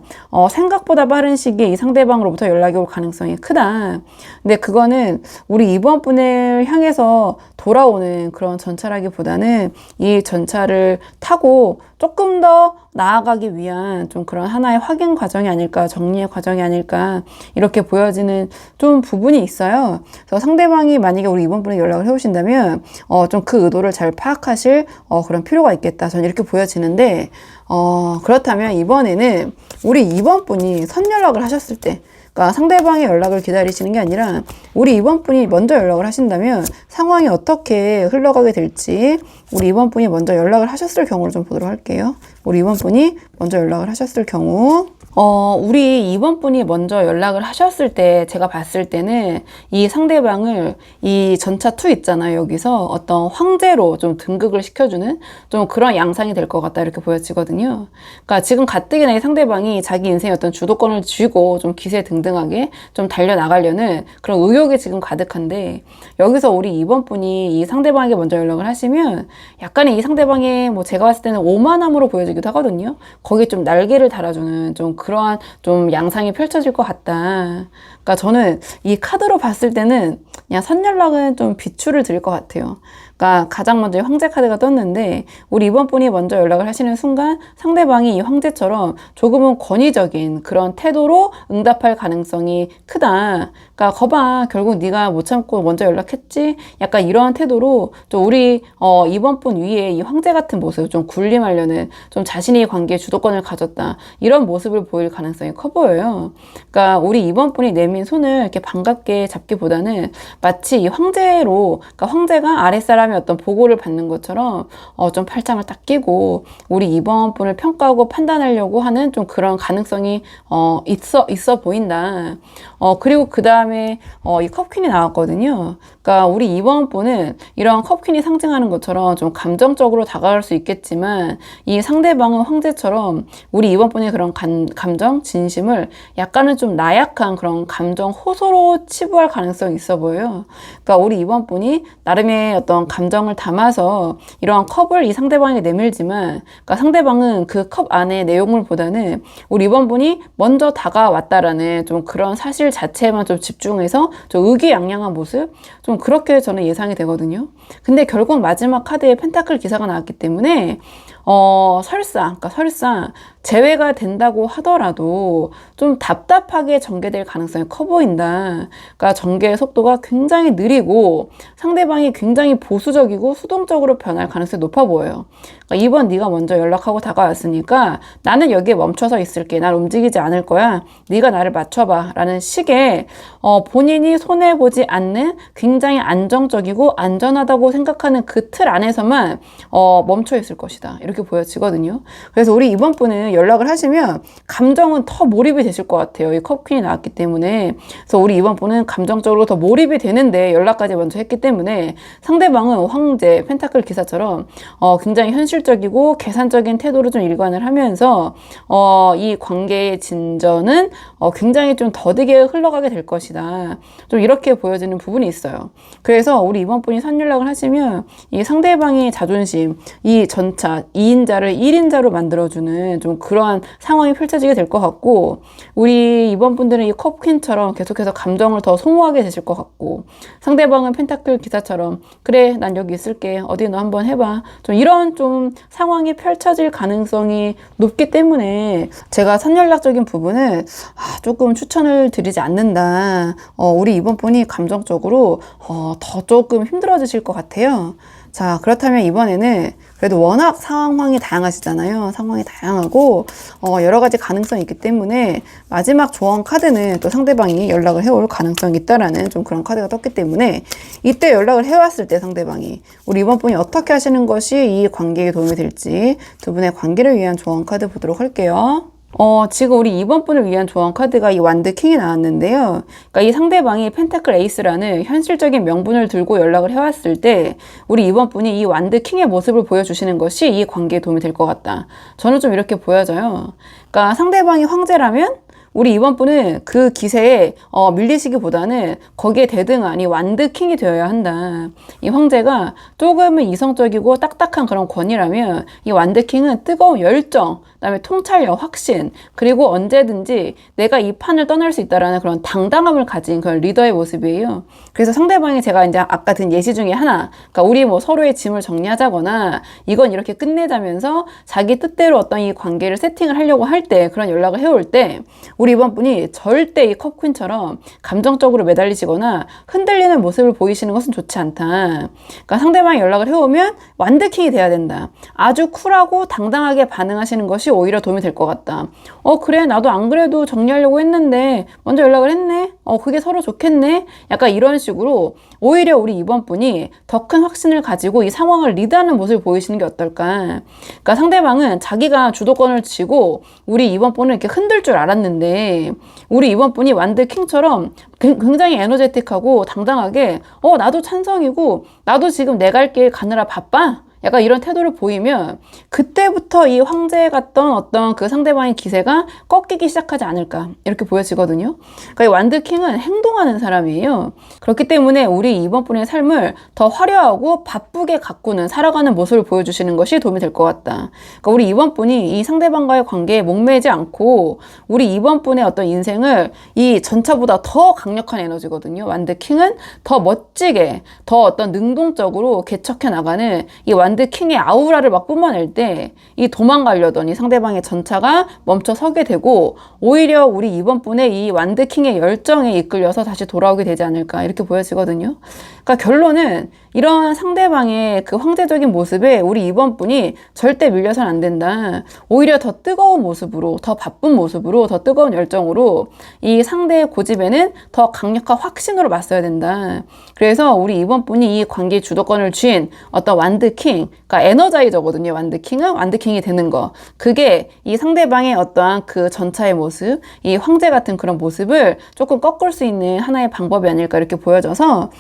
생각보다 빠른 시기에 이 상대방으로부터 연락이 올 가능성이 크다. 근데 그거는 우리 이번 분을 향해서 돌아오는 그런 전차라기보다는 이 전차를 타고 조금 더 나아가기 위한 좀 그런 하나의 확인 과정이 아닐까, 정리의 과정이 아닐까, 이렇게 보여지는 좀 부분이 있어요. 그래서 상대방이 만약에 우리 이번 분에 연락을 해오신다면 좀 그 의도를 잘 파악하실 그런 필요가 있겠다. 저는 이렇게 보여지는데, 그렇다면 이번에는 우리 이번 분이 선 연락을 하셨을 때, 그러니까 상대방의 연락을 기다리시는 게 아니라 우리 이번 분이 먼저 연락을 하신다면 상황이 어떻게 흘러가게 될지 우리 이번 분이 먼저 연락을 하셨을 경우를 좀 보도록 할게요. 우리 이번 분이 먼저 연락을 하셨을 경우, 우리 이번 분이 먼저 연락을 하셨을 때 제가 봤을 때는 이 상대방을 이 전차 2 있잖아요. 여기서 어떤 황제로 좀 등극을 시켜주는 좀 그런 양상이 될 것 같다 이렇게 보여지거든요. 그러니까 지금 가뜩이나 이 상대방이 자기 인생의 어떤 주도권을 쥐고 좀 기세등등하게 좀 달려나가려는 그런 의욕이 지금 가득한데, 여기서 우리 이번 분이 이 상대방에게 먼저 연락을 하시면 약간의 이 상대방의 뭐 제가 봤을 때는 오만함으로 보여지기도 하거든요. 거기에 좀 날개를 달아주는 좀 그러한 좀 양상이 펼쳐질 것 같다. 그러니까 저는 이 카드로 봤을 때는 그냥 선연락은 좀 비추를 드릴 것 같아요. 그러니까 가장 먼저 황제 카드가 떴는데 우리 이번 분이 먼저 연락을 하시는 순간 상대방이 이 황제처럼 조금은 권위적인 그런 태도로 응답할 가능성이 크다. 그러니까 거봐 결국 네가 못 참고 먼저 연락했지? 약간 이러한 태도로 좀 우리 이번 분 위에 이 황제 같은 모습 좀 군림하려는 좀 자신이 관계에 주도권을 가졌다. 이런 모습을 보일 가능성이 커 보여요. 그러니까 우리 이번 분이 내민 손을 이렇게 반갑게 잡기보다는 마치 이 황제로 그러니까 황제가 아랫사람의 어떤 보고를 받는 것처럼 좀 팔짱을 딱 끼고 우리 이번 분을 평가하고 판단하려고 하는 좀 그런 가능성이 있어 보인다. 그리고 그 다음에 이 컵퀸이 나왔거든요. 그러니까 우리 이번 분은 이런 컵퀸이 상징하는 것처럼 좀 감정적으로 다가갈 수 있겠지만 이 상대방은 황제처럼 우리 이번 분의 그런 감정, 진심을 약간은 좀 나약한 그런 감정 호소로 치부할 가능성이 있어 보여요. 그러니까 우리 이번 분이 나름의 어떤 감정을 담아서 이러한 컵을 이 상대방에게 내밀지만 그러니까 상대방은 그 컵 안에 내용을 보다는 우리 이번 분이 먼저 다가왔다라는 좀 그런 사실 자체에만 좀 집중해서 좀 의기양양한 모습 좀 그렇게 저는 예상이 되거든요. 근데 결국 마지막 카드에 펜타클 기사가 나왔기 때문에 설사 제외가 된다고 하더라도 좀 답답하게 전개될 가능성이 커 보인다. 그러니까 전개의 속도가 굉장히 느리고 상대방이 굉장히 보수적이고 수동적으로 변할 가능성이 높아 보여요. 그러니까 이번 네가 먼저 연락하고 다가왔으니까 나는 여기에 멈춰서 있을게. 난 움직이지 않을 거야. 네가 나를 맞춰봐. 라는 식의 본인이 손해보지 않는 굉장히 안정적이고 안전하다고 생각하는 그 틀 안에서만 멈춰 있을 것이다. 이렇게 보여지거든요. 그래서 우리 이번 분은 연락을 하시면 감정은 더 몰입이 되실 것 같아요. 이 컵퀸이 나왔기 때문에. 그래서 우리 이번 분은 감정적으로 더 몰입이 되는데 연락까지 먼저 했기 때문에 상대방은 황제, 펜타클 기사처럼 굉장히 현실적이고 계산적인 태도로 좀 일관을 하면서 이 관계의 진전은 굉장히 좀 더디게 흘러가게 될 것이다. 좀 이렇게 보여지는 부분이 있어요. 그래서 우리 이번 분이 선연락을 하시면 이 상대방의 자존심, 이 전차, 2인자를 1인자로 만들어주는 좀 그러한 상황이 펼쳐지게 될 것 같고 우리 이번 분들은 이 컵퀸처럼 계속해서 감정을 더 소모하게 되실 것 같고 상대방은 펜타클 기사처럼 그래 난 여기 있을게 어디 너 한번 해봐 좀 이런 좀 상황이 펼쳐질 가능성이 높기 때문에 제가 선연락적인 부분은 조금 추천을 드리지 않는다. 우리 이번 분이 감정적으로 더 조금 힘들어지실 것 같아요. 자, 그렇다면 이번에는 그래도 워낙 상황이 다양하시잖아요. 상황이 다양하고 여러 가지 가능성이 있기 때문에 마지막 조언 카드는 또 상대방이 연락을 해올 가능성이 있다라는 좀 그런 카드가 떴기 때문에 이때 연락을 해왔을 때 상대방이 우리 이번 분이 어떻게 하시는 것이 이 관계에 도움이 될지 두 분의 관계를 위한 조언 카드 보도록 할게요. 지금 우리 이번 분을 위한 조언 카드가 이 완드 킹이 나왔는데요. 그러니까 이 상대방이 펜타클 에이스라는 현실적인 명분을 들고 연락을 해왔을 때 우리 이번 분이 이 완드 킹의 모습을 보여주시는 것이 이 관계에 도움이 될 것 같다. 저는 좀 이렇게 보여져요. 그러니까 상대방이 황제라면 우리 이번 분은 그 기세에 밀리시기보다는 거기에 대등한 이 완드킹이 되어야 한다. 이 황제가 조금은 이성적이고 딱딱한 그런 권위라면 이 완드킹은 뜨거운 열정, 그다음에 통찰력, 확신, 그리고 언제든지 내가 이 판을 떠날 수 있다라는 그런 당당함을 가진 그런 리더의 모습이에요. 그래서 상대방이 제가 이제 아까 든 예시 중에 하나, 그러니까 우리 뭐 서로의 짐을 정리하자거나 이건 이렇게 끝내자면서 자기 뜻대로 어떤 이 관계를 세팅을 하려고 할 때 그런 연락을 해올 때 우리 이번 분이 절대 이 컵퀸처럼 감정적으로 매달리시거나 흔들리는 모습을 보이시는 것은 좋지 않다. 그러니까 상대방이 연락을 해오면 완드킹이 돼야 된다. 아주 쿨하고 당당하게 반응하시는 것이 오히려 도움이 될 것 같다. 그래 나도 안 그래도 정리하려고 했는데 먼저 연락을 했네. 그게 서로 좋겠네. 약간 이런 식으로 오히려 우리 이번 분이 더 큰 확신을 가지고 이 상황을 리드하는 모습을 보이시는 게 어떨까. 그러니까 상대방은 자기가 주도권을 쥐고 우리 이번 분을 이렇게 흔들 줄 알았는데 우리 이번 분이 완드 킹처럼 굉장히 에너제틱하고 당당하게 나도 찬성이고 나도 지금 내 갈 길 가느라 바빠. 약간 이런 태도를 보이면 그때부터 이 황제 같던 어떤 그 상대방의 기세가 꺾이기 시작하지 않을까 이렇게 보여지거든요. 그러니까 이 완드킹은 행동하는 사람이에요. 그렇기 때문에 우리 이번 분의 삶을 더 화려하고 바쁘게 가꾸는 살아가는 모습을 보여주시는 것이 도움이 될 것 같다. 그러니까 우리 이번 분이 이 상대방과의 관계에 목매지 않고 우리 이번 분의 어떤 인생을 이 전차보다 더 강력한 에너지거든요. 완드킹은 더 멋지게 더 어떤 능동적으로 개척해 나가는 이 완드킹의 아우라를 막 뿜어낼 때 이 도망가려던 이 상대방의 전차가 멈춰 서게 되고 오히려 우리 이번 분의 이 완드킹의 열정에 이끌려서 다시 돌아오게 되지 않을까 이렇게 보여지거든요. 그러니까 결론은 이런 상대방의 그 황제적인 모습에 우리 이번 분이 절대 밀려서는 안 된다. 오히려 더 뜨거운 모습으로, 더 바쁜 모습으로, 더 뜨거운 열정으로 이 상대의 고집에는 더 강력한 확신으로 맞서야 된다. 그래서 우리 이번 분이 이 관계 주도권을 쥔 어떤 완드킹, 그러니까 에너자이저거든요. 완드킹은 완드킹이 되는 거. 그게 이 상대방의 어떠한 그 전차의 모습, 이 황제 같은 그런 모습을 조금 꺾을 수 있는 하나의 방법이 아닐까 이렇게 보여져서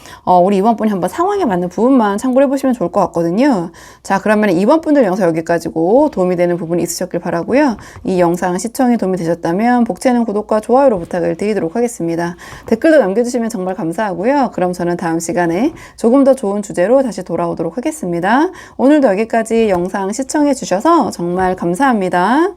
우리 이번 분이 한번 상황에 맞는 부분만 참고를 해보시면 좋을 것 같거든요. 자, 그러면 이번 분들 영상 여기까지고 도움이 되는 부분이 있으셨길 바라고요. 이 영상 시청에 도움이 되셨다면 복채는 구독과 좋아요로 부탁을 드리도록 하겠습니다. 댓글도 남겨주시면 정말 감사하고요. 그럼 저는 다음 시간에 조금 더 좋은 주제로 다시 돌아오도록 하겠습니다. 오늘도 여기까지 영상 시청해 주셔서 정말 감사합니다.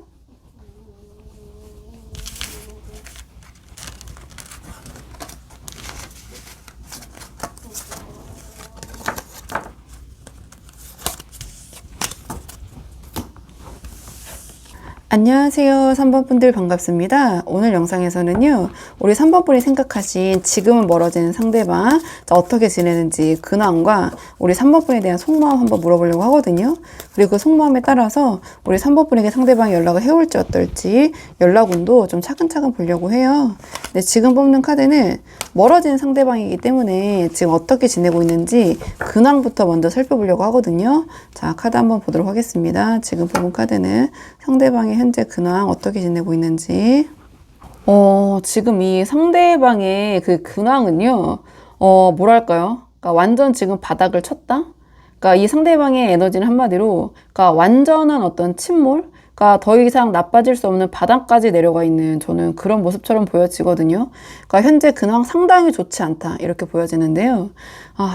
안녕하세요. 3번 분들 반갑습니다. 오늘 영상에서는요, 우리 3번 분이 생각하신 지금은 멀어지는 상대방 어떻게 지내는지 근황과 우리 3번 분에 대한 속마음 한번 물어보려고 하거든요. 그리고 그 속마음에 따라서 우리 3번 분에게 상대방이 연락을 해올지 어떨지 연락운도 좀 차근차근 보려고 해요. 근데 지금 뽑는 카드는 멀어지는 상대방이기 때문에 지금 어떻게 지내고 있는지 근황부터 먼저 살펴보려고 하거든요. 자, 카드 한번 보도록 하겠습니다. 지금 뽑은 카드는 상대방의 현재 근황 어떻게 지내고 있는지. 지금 이 상대방의 그 근황은요, 뭐랄까요? 그러니까 완전 지금 바닥을 쳤다? 그러니까 이 상대방의 에너지는 한마디로, 그러니까 완전한 어떤 침몰? 그러니까 더 이상 나빠질 수 없는 바닥까지 내려가 있는 저는 그런 모습처럼 보여지거든요. 그러니까 현재 근황 상당히 좋지 않다 이렇게 보여지는데요.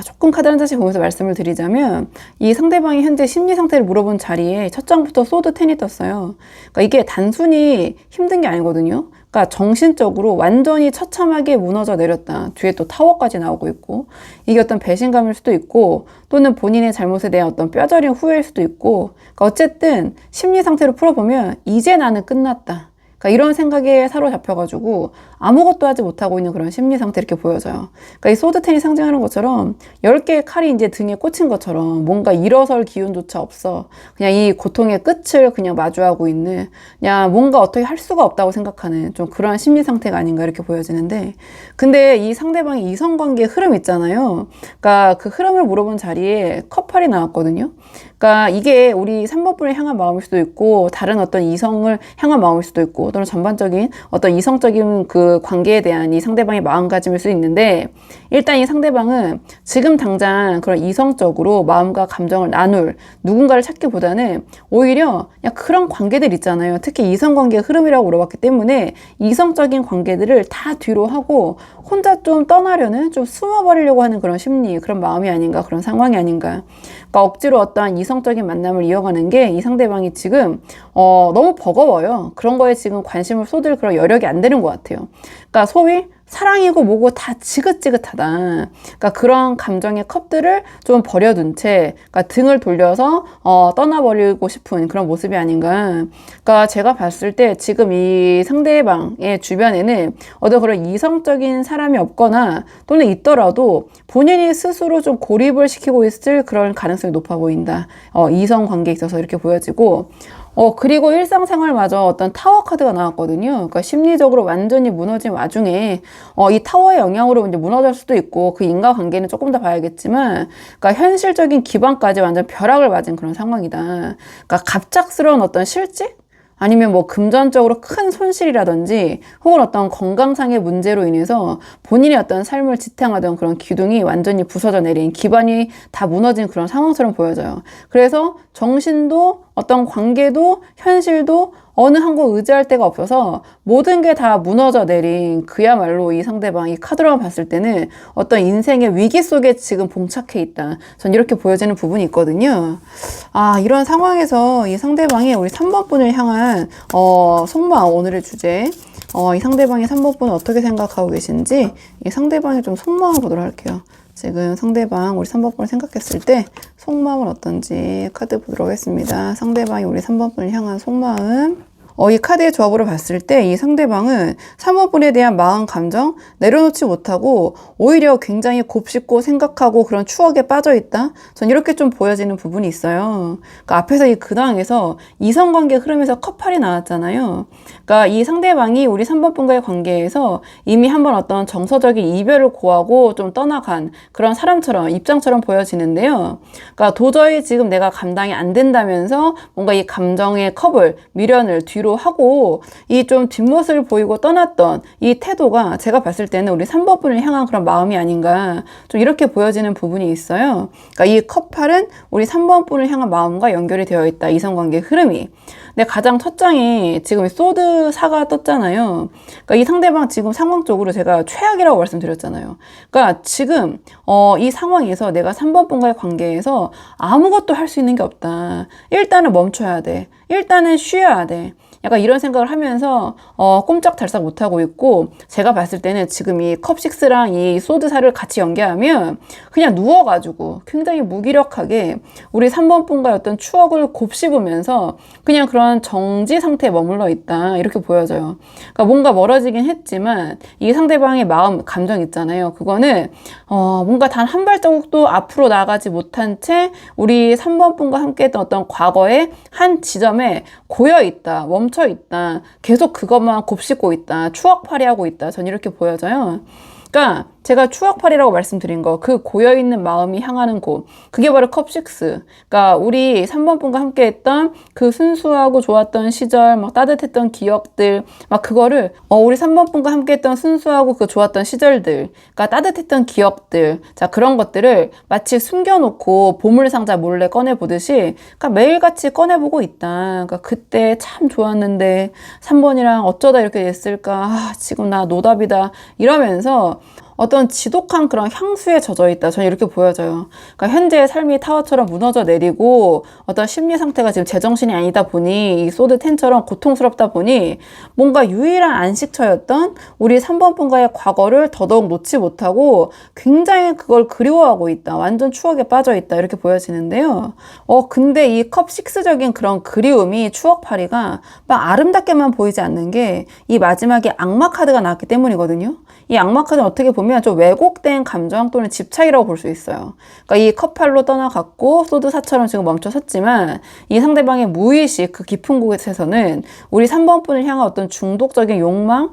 조금 카드 한 장씩 보면서 말씀을 드리자면 이 상대방이 현재 심리 상태를 물어본 자리에 첫 장부터 소드 10이 떴어요. 그러니까 이게 단순히 힘든 게 아니거든요. 그러니까 정신적으로 완전히 처참하게 무너져 내렸다. 뒤에 또 타워까지 나오고 있고 이게 어떤 배신감일 수도 있고 또는 본인의 잘못에 대한 어떤 뼈저린 후회일 수도 있고 그러니까 어쨌든 심리 상태로 풀어보면 이제 나는 끝났다. 그러니까 이런 생각에 사로잡혀가지고 아무것도 하지 못하고 있는 그런 심리 상태 이렇게 보여져요. 그러니까 이 소드텐이 상징하는 것처럼 10개의 칼이 이제 등에 꽂힌 것처럼 뭔가 일어설 기운조차 없어. 그냥 이 고통의 끝을 그냥 마주하고 있는 그냥 뭔가 어떻게 할 수가 없다고 생각하는 좀 그러한 심리 상태가 아닌가 이렇게 보여지는데 근데 이 상대방의 이성관계의 흐름 있잖아요. 그러니까 그 흐름을 물어본 자리에 커플이 나왔거든요. 그러니까 이게 우리 3번 분을 향한 마음일 수도 있고 다른 어떤 이성을 향한 마음일 수도 있고 또는 전반적인 어떤 이성적인 그 관계에 대한 이 상대방의 마음가짐일 수 있는데 일단 이 상대방은 지금 당장 그런 이성적으로 마음과 감정을 나눌 누군가를 찾기보다는 오히려 그냥 그런 관계들 있잖아요. 특히 이성관계의 흐름이라고 물어봤기 때문에 이성적인 관계들을 다 뒤로 하고 혼자 좀 떠나려는 좀 숨어버리려고 하는 그런 심리 그런 마음이 아닌가 그런 상황이 아닌가. 그러니까 억지로 어떠한 이성적인 만남을 이어가는 게 이 상대방이 지금 너무 버거워요. 그런 거에 지금 관심을 쏟을 그런 여력이 안 되는 것 같아요. 그러니까 소위 사랑이고 뭐고 다 지긋지긋하다. 그러니까 그런 감정의 컵들을 좀 버려둔 채 그러니까 등을 돌려서 떠나버리고 싶은 그런 모습이 아닌가. 그러니까 제가 봤을 때 지금 이 상대방의 주변에는 어떤 그런 이성적인 사람이 없거나 또는 있더라도 본인이 스스로 좀 고립을 시키고 있을 그런 가능성이 높아 보인다. 이성 관계에 있어서 이렇게 보여지고 그리고 일상생활마저 어떤 타워 카드가 나왔거든요. 그러니까 심리적으로 완전히 무너진 와중에, 이 타워의 영향으로 이제 무너질 수도 있고, 그 인과관계는 조금 더 봐야겠지만, 그러니까 현실적인 기반까지 완전 벼락을 맞은 그런 상황이다. 그러니까 갑작스러운 어떤 실직? 아니면 뭐 금전적으로 큰 손실이라든지 혹은 어떤 건강상의 문제로 인해서 본인의 어떤 삶을 지탱하던 그런 기둥이 완전히 부서져 내린, 기반이 다 무너진 그런 상황처럼 보여져요. 그래서 정신도 어떤 관계도 현실도 어느 한 곳 의지할 데가 없어서 모든 게 다 무너져 내린, 그야말로 이 상대방이 카드로만 봤을 때는 어떤 인생의 위기 속에 지금 봉착해 있다. 전 이렇게 보여지는 부분이 있거든요. 이런 상황에서 이 상대방이 우리 3번 분을 향한 속마음, 오늘의 주제, 이 상대방이 3번 분을 어떻게 생각하고 계신지 이 상대방의 좀 속마음을 보도록 할게요. 지금 상대방 우리 3번 분을 생각했을 때 속마음은 어떤지 카드 보도록 하겠습니다. 상대방이 우리 3번 분을 향한 속마음. 이 카드의 조합으로 봤을 때 이 상대방은 3번 분에 대한 마음, 감정 내려놓지 못하고 오히려 굉장히 곱씹고 생각하고 그런 추억에 빠져 있다. 전 이렇게 좀 보여지는 부분이 있어요. 그러니까 앞에서 이 근황에서 이성관계 흐름에서 커플이 나왔잖아요. 그러니까 이 상대방이 우리 3번 분과의 관계에서 이미 한번 어떤 정서적인 이별을 고하고 좀 떠나간 그런 사람처럼, 입장처럼 보여지는데요. 그러니까 도저히 지금 내가 감당이 안 된다면서 뭔가 이 감정의 컵을, 미련을 뒤로 하고 이 좀 뒷모습을 보이고 떠났던 이 태도가 제가 봤을 때는 우리 3번 분을 향한 그런 마음이 아닌가, 좀 이렇게 보여지는 부분이 있어요. 그러니까 이 커플은 우리 3번 분을 향한 마음과 연결이 되어 있다. 이성관계 흐름이. 근데 가장 첫 장이 지금 소드 사가 떴잖아요. 그러니까 이 상대방 지금 상황적으로 제가 최악이라고 말씀드렸잖아요. 그러니까 지금 이 상황에서 내가 3번 분과의 관계에서 아무것도 할 수 있는 게 없다. 일단은 멈춰야 돼. 일단은 쉬어야 돼. 약간 이런 생각을 하면서 꼼짝달싹 못하고 있고, 제가 봤을 때는 지금 이 컵6랑 이 소드사를 같이 연계하면 그냥 누워가지고 굉장히 무기력하게 우리 3번 분과의 어떤 추억을 곱씹으면서 그냥 그런 정지 상태에 머물러 있다. 이렇게 보여져요. 그러니까 뭔가 멀어지긴 했지만 이 상대방의 마음, 감정 있잖아요. 그거는 뭔가 단 한 발자국도 앞으로 나가지 못한 채 우리 3번 분과 함께 했던 어떤 과거의 한 지점에 고여있다. 멈춰 있다. 계속 그것만 곱씹고 있다. 추억팔이하고 있다. 전 이렇게 보여져요. 그러니까 제가 추억팔이라고 말씀드린 거, 그 고여있는 마음이 향하는 곳, 그게 바로 컵6. 그러니까 우리 3번 분과 함께 했던 그 순수하고 좋았던 시절, 막 따뜻했던 기억들, 막 그거를 우리 3번 분과 함께 했던 순수하고 그 좋았던 시절들, 그러니까 따뜻했던 기억들, 자, 그런 것들을 마치 숨겨놓고 보물상자 몰래 꺼내보듯이 그러니까 매일같이 꺼내보고 있다. 그러니까 그때 참 좋았는데 3번이랑 어쩌다 이렇게 됐을까, 지금 나 노답이다, 이러면서 어떤 지독한 그런 향수에 젖어 있다. 저는 이렇게 보여져요. 그러니까 현재의 삶이 타워처럼 무너져 내리고 어떤 심리 상태가 지금 제정신이 아니다 보니 이 소드 10처럼 고통스럽다 보니 뭔가 유일한 안식처였던 우리 3번 분과의 과거를 더더욱 놓지 못하고 굉장히 그걸 그리워하고 있다. 완전 추억에 빠져 있다. 이렇게 보여지는데요. 근데 이 컵6적인 그런 그리움이, 추억팔이가 막 아름답게만 보이지 않는 게 이 마지막에 악마 카드가 나왔기 때문이거든요. 이 악마 카드는 어떻게 보면 좀 왜곡된 감정 또는 집착이라고 볼 수 있어요. 그러니까 이 컵8로 떠나갔고 소드 4처럼 지금 멈춰섰지만 이 상대방의 무의식 그 깊은 곳에서는 우리 3번 분을 향한 어떤 중독적인 욕망,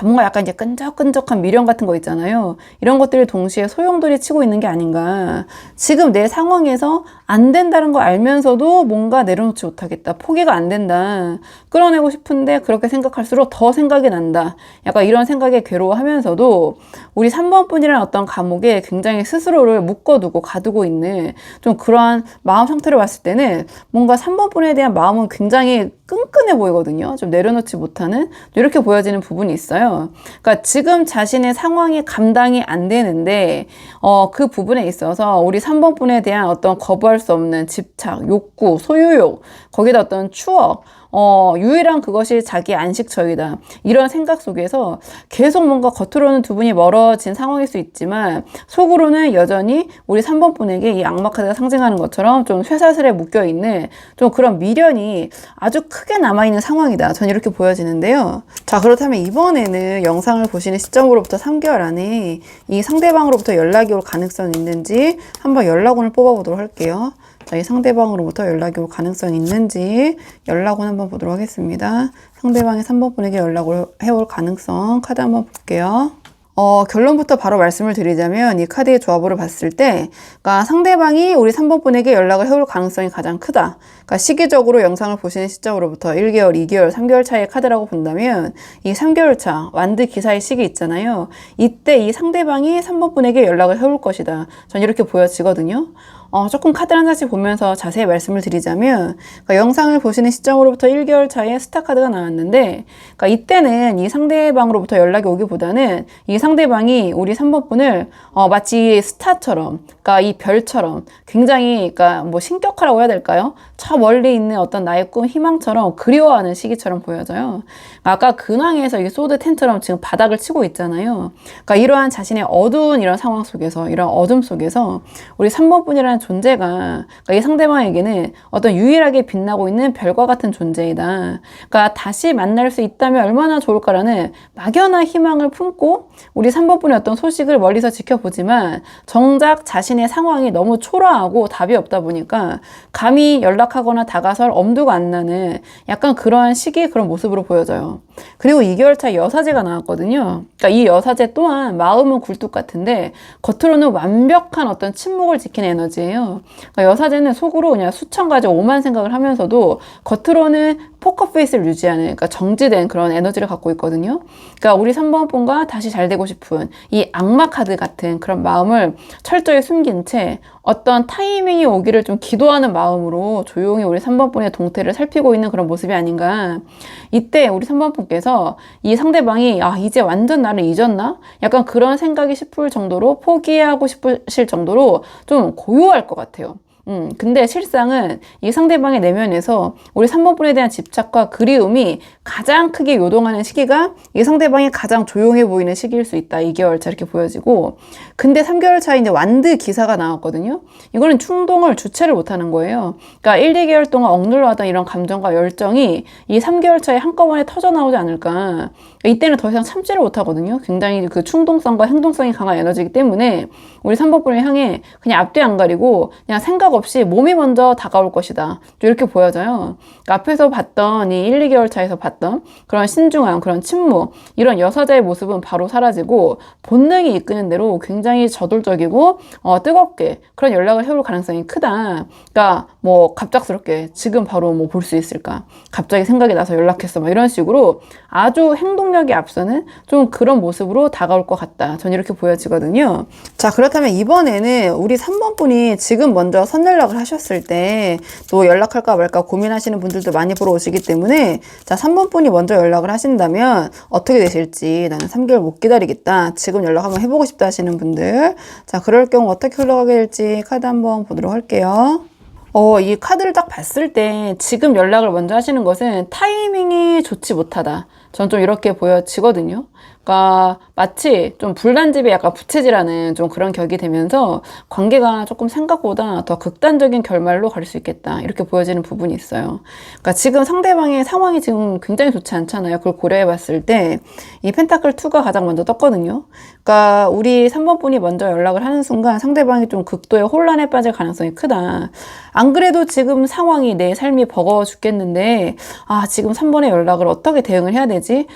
뭔가 약간 이제 끈적끈적한 미련 같은 거 있잖아요. 이런 것들이 동시에 소용돌이 치고 있는 게 아닌가. 지금 내 상황에서 안 된다는 거 알면서도 뭔가 내려놓지 못하겠다. 포기가 안 된다. 끌어내고 싶은데 그렇게 생각할수록 더 생각이 난다. 약간 이런 생각에 괴로워하면서도 우리 3번 분이라는 어떤 감옥에 굉장히 스스로를 묶어두고 가두고 있는 좀 그러한 마음 상태로 봤을 때는 뭔가 3번 분에 대한 마음은 굉장히 끈끈해 보이거든요. 좀 내려놓지 못하는 이렇게 보여지는 부분이 있어요. 그러니까 지금 자신의 상황이 감당이 안 되는데 그 부분에 있어서 우리 3번 분에 대한 어떤 거부할 수 없는 집착, 욕구, 소유욕, 거기다 어떤 추억, 유일한 그것이 자기 안식처이다. 이런 생각 속에서 계속 뭔가 겉으로는 두 분이 멀어진 상황일 수 있지만 속으로는 여전히 우리 3번 분에게 이 악마 카드가 상징하는 것처럼 좀 쇠사슬에 묶여있는 좀 그런 미련이 아주 크게 남아있는 상황이다. 전 이렇게 보여지는데요. 자, 그렇다면 이번에는 영상을 보시는 시점으로부터 3개월 안에 이 상대방으로부터 연락이 올 가능성이 있는지 한번 연락원을 뽑아보도록 할게요. 자, 이 상대방으로부터 연락이 올 가능성이 있는지 연락원 한번 보도록 하겠습니다. 상대방이 3번 분에게 연락을 해올 가능성 카드 한번 볼게요. 결론부터 바로 말씀을 드리자면 이 카드의 조합으로 봤을 때 그러니까 상대방이 우리 3번 분에게 연락을 해올 가능성이 가장 크다. 그러니까 시기적으로 영상을 보시는 시점으로부터 1개월, 2개월, 3개월 차이의 카드라고 본다면 이 3개월 차 완드 기사의 시기 있잖아요. 이때 이 상대방이 3번 분에게 연락을 해올 것이다. 전 이렇게 보여지거든요. 조금 카드 한 장씩 보면서 자세히 말씀을 드리자면 그러니까 영상을 보시는 시점으로부터 1개월 차에 스타 카드가 나왔는데 그러니까 이때는 이 상대방으로부터 연락이 오기보다는 이 상대방이 우리 3번 분을 마치 스타처럼 그러니까 이 별처럼 굉장히 그러니까 뭐 신격화라고 해야 될까요? 저 멀리 있는 어떤 나의 꿈, 희망처럼 그리워하는 시기처럼 보여져요. 아까 근황에서 이 소드 10처럼 지금 바닥을 치고 있잖아요. 그러니까 이러한 자신의 어두운 이런 상황 속에서 이런 어둠 속에서 우리 3번 분이라는 존재가 그러니까 이 상대방에게는 어떤 유일하게 빛나고 있는 별과 같은 존재이다. 그러니까 다시 만날 수 있다면 얼마나 좋을까라는 막연한 희망을 품고 우리 3번 분의 어떤 소식을 멀리서 지켜보지만 정작 자신의 상황이 너무 초라하고 답이 없다 보니까 감히 연락하거나 다가설 엄두가 안 나는 약간 그러한 시기 그런 모습으로 보여져요. 그리고 2개월 차 여사제가 나왔거든요. 그러니까 이 여사제 또한 마음은 굴뚝 같은데 겉으로는 완벽한 어떤 침묵을 지키는 에너지예요. 그러니까 여사제는 속으로 그냥 수천 가지 오만 생각을 하면서도 겉으로는 포커페이스를 유지하는 그러니까 정지된 그런 에너지를 갖고 있거든요. 그러니까 우리 3번 분과 다시 잘 되고 싶은 이 악마 카드 같은 그런 마음을 철저히 숨긴 채 어떤 타이밍이 오기를 좀 기도하는 마음으로 조용히 우리 3번 분의 동태를 살피고 있는 그런 모습이 아닌가. 이때 우리 3번 분께서 이 상대방이 이제 완전 나를 잊었나? 약간 그런 생각이 싶을 정도로 포기하고 싶으실 정도로 좀 고요할 것 같아요. 근데 실상은 이 상대방의 내면에서 우리 3번 분에 대한 집착과 그리움이 가장 크게 요동하는 시기가 이 상대방이 가장 조용해 보이는 시기일 수 있다. 2개월 차 이렇게 보여지고 근데 3개월 차에 이제 완드 기사가 나왔거든요. 이거는 충동을 주체를 못하는 거예요. 그러니까 1, 2개월 동안 억눌러 하던 이런 감정과 열정이 이 3개월 차에 한꺼번에 터져 나오지 않을까. 이때는 더 이상 참지를 못하거든요. 굉장히 그 충동성과 행동성이 강한 에너지이기 때문에 우리 3번 분을 향해 그냥 앞뒤 안 가리고 그냥 생각 없이 몸이 먼저 다가올 것이다. 이렇게 보여져요. 그러니까 앞에서 봤던 이 1, 2개월 차에서 봤던 그런 신중함, 그런 침묵, 이런 여사자의 모습은 바로 사라지고 본능이 이끄는 대로 굉장히 저돌적이고 뜨겁게 그런 연락을 해올 가능성이 크다. 그러니까 뭐 갑작스럽게 지금 바로 뭐 볼 수 있을까? 갑자기 생각이 나서 연락했어. 막 이런 식으로 아주 행동력이 앞서는 좀 그런 모습으로 다가올 것 같다. 전 이렇게 보여지거든요. 자, 그렇다면 이번에는 우리 3번 분이 지금 먼저 선연락을 하셨을 때 또 연락할까 말까 고민하시는 분들도 많이 보러 오시기 때문에 자, 3번 분이 먼저 연락을 하신다면 어떻게 되실지 나는 3개월 못 기다리겠다. 지금 연락 한번 해보고 싶다 하시는 분들 자, 그럴 경우 어떻게 흘러가게 될지 카드 한번 보도록 할게요. 이 카드를 딱 봤을 때 지금 연락을 먼저 하시는 것은 타이밍이 좋지 못하다. 전 좀 이렇게 보여지거든요. 그러니까 마치 좀 불난집에 약간 부채질하는 좀 그런 격이 되면서 관계가 조금 생각보다 더 극단적인 결말로 갈 수 있겠다. 이렇게 보여지는 부분이 있어요. 그러니까 지금 상대방의 상황이 지금 굉장히 좋지 않잖아요. 그걸 고려해 봤을 때 이 펜타클 2가 가장 먼저 떴거든요. 그러니까 우리 3번 분이 먼저 연락을 하는 순간 상대방이 좀 극도의 혼란에 빠질 가능성이 크다. 안 그래도 지금 상황이 내 삶이 버거워 죽겠는데 지금 3번의 연락을 어떻게 대응을 해야 되지?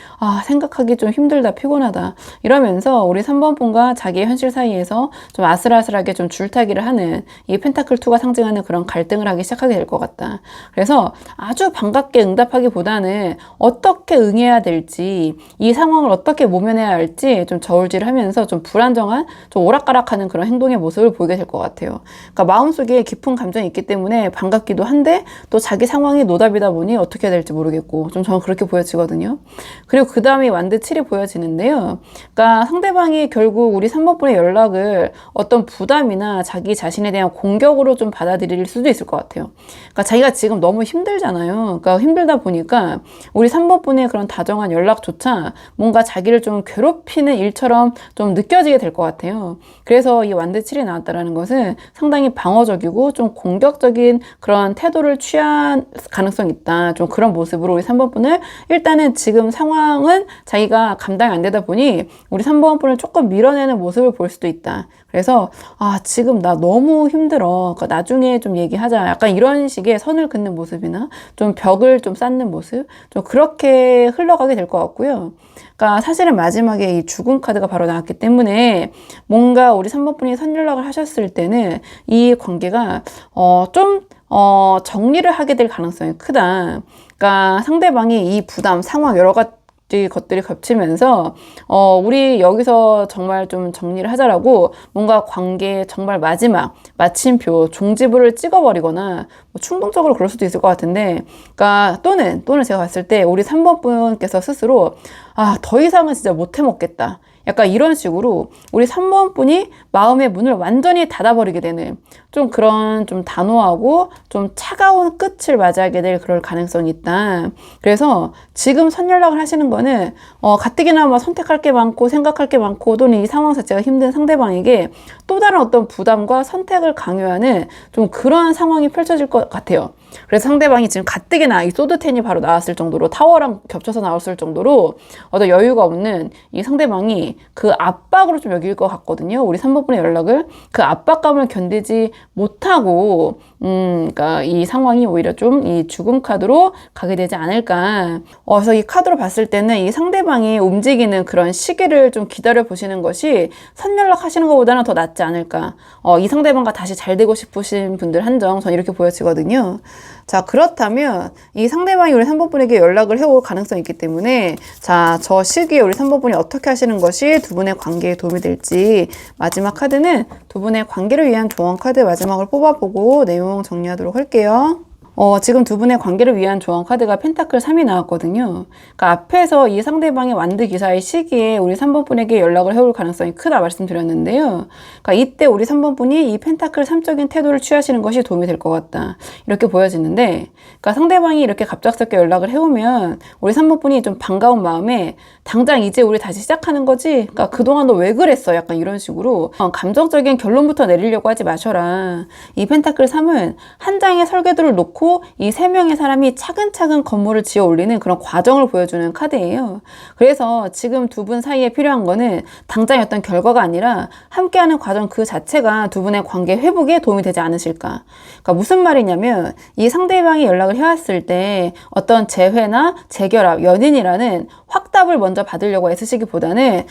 생각하기 좀 힘들다. 피곤하다. 이러면서 우리 3번 분과 자기의 현실 사이에서 좀 아슬아슬하게 좀 줄타기를 하는 이 펜타클 2가 상징하는 그런 갈등을 하기 시작하게 될 것 같다. 그래서 아주 반갑게 응답하기보다는 어떻게 응해야 될지 이 상황을 어떻게 모면해야 할지 좀 저울질을 하면서 좀 불안정한 좀 오락가락하는 그런 행동의 모습을 보이게 될 것 같아요. 그러니까 마음속에 깊은 감정이 있기 때문에 반갑기도 한데 또 자기 상황이 노답이다 보니 어떻게 해야 될지 모르겠고 좀 저는 그렇게 보여지거든요. 그리고 그 다음에 완드 7이 보여지는데요. 그러니까 상대방이 결국 우리 3번 분의 연락을 어떤 부담이나 자기 자신에 대한 공격으로 좀 받아들일 수도 있을 것 같아요. 그러니까 자기가 지금 너무 힘들잖아요. 그러니까 힘들다 보니까 우리 3번 분의 그런 다정한 연락조차 뭔가 자기를 좀 괴롭히는 일처럼 좀 느껴지게 될 것 같아요. 그래서 이 완드 7이 나왔다는 것은 상당히 방어적이고 좀 공격적인 그런 태도를 취한 가능성이 있다. 좀 그런 모습으로 우리 3번 분을 일단은 지금 어떤 상황은 자기가 감당이 안 되다 보니 우리 3번 분을 조금 밀어내는 모습을 볼 수도 있다. 그래서 지금 나 너무 힘들어. 그러니까 나중에 좀 얘기하자. 약간 이런 식의 선을 긋는 모습이나 좀 벽을 좀 쌓는 모습, 좀 그렇게 흘러가게 될 것 같고요. 그러니까 사실은 마지막에 이 죽음 카드가 바로 나왔기 때문에 뭔가 우리 3번 분이 선연락을 하셨을 때는 이 관계가 좀 정리를 하게 될 가능성이 크다. 그러니까 상대방이 이 부담, 상황 여러 가지 것들이 겹치면서 우리 여기서 정말 좀 정리를 하자라고 뭔가 관계 정말 마지막 마침표 종지부를 찍어버리거나 뭐 충동적으로 그럴 수도 있을 것 같은데, 그러니까 또는 제가 봤을 때 우리 3번 분께서 스스로 더 이상은 진짜 못 해먹겠다. 약간 이런 식으로 우리 3번 분이 마음의 문을 완전히 닫아버리게 되는 좀 그런 좀 단호하고 좀 차가운 끝을 맞이하게 될 그럴 가능성이 있다. 그래서 지금 선연락을 하시는 거는 가뜩이나 뭐 선택할 게 많고 생각할 게 많고 또는 이 상황 자체가 힘든 상대방에게 또 다른 어떤 부담과 선택을 강요하는 좀 그런 상황이 펼쳐질 것 같아요. 그래서 상대방이 지금 가뜩이나 이 소드10이 바로 나왔을 정도로 타워랑 겹쳐서 나왔을 정도로 어떤 여유가 없는 이 상대방이 그 압박으로 좀 여길 것 같거든요. 우리 3번 분의 연락을 그 압박감을 견디지 못하고 그러니까 이 상황이 오히려 좀 이 죽음 카드로 가게 되지 않을까. 그래서 이 카드로 봤을 때는 이 상대방이 움직이는 그런 시기를 좀 기다려 보시는 것이 선연락 하시는 것보다는 더 낫지 않을까. 이 상대방과 다시 잘 되고 싶으신 분들 한정 전 이렇게 보여지거든요. 자, 그렇다면 이 상대방이 우리 3번 분에게 연락을 해올 가능성이 있기 때문에 자, 저 시기에 우리 3번 분이 어떻게 하시는 것이 두 분의 관계에 도움이 될지, 마지막 카드는 두 분의 관계를 위한 조언 카드 마지막을 뽑아보고 내용 정리하도록 할게요. 지금 두 분의 관계를 위한 조언 카드가 펜타클 3이 나왔거든요. 그러니까 앞에서 이 상대방의 완드 기사의 시기에 우리 3번 분에게 연락을 해올 가능성이 크다 말씀드렸는데요. 그러니까 이때 우리 3번 분이 이 펜타클 3적인 태도를 취하시는 것이 도움이 될 것 같다. 이렇게 보여지는데, 그러니까 상대방이 이렇게 갑작스럽게 연락을 해오면 우리 3번 분이 좀 반가운 마음에 당장 이제 우리 다시 시작하는 거지? 그러니까 그동안 너 왜 그랬어? 약간 이런 식으로 감정적인 결론부터 내리려고 하지 마셔라. 이 펜타클 3은 한 장의 설계도를 놓고 이 세 명의 사람이 차근차근 건물을 지어 올리는 그런 과정을 보여주는 카드예요. 그래서 지금 두 분 사이에 필요한 거는 당장의 어떤 결과가 아니라 함께하는 과정 그 자체가 두 분의 관계 회복에 도움이 되지 않으실까. 그러니까 무슨 말이냐면 이 상대방이 연락을 해왔을 때 어떤 재회나 재결합, 연인이라는 확답을 먼저 받으려고 애쓰시기보다는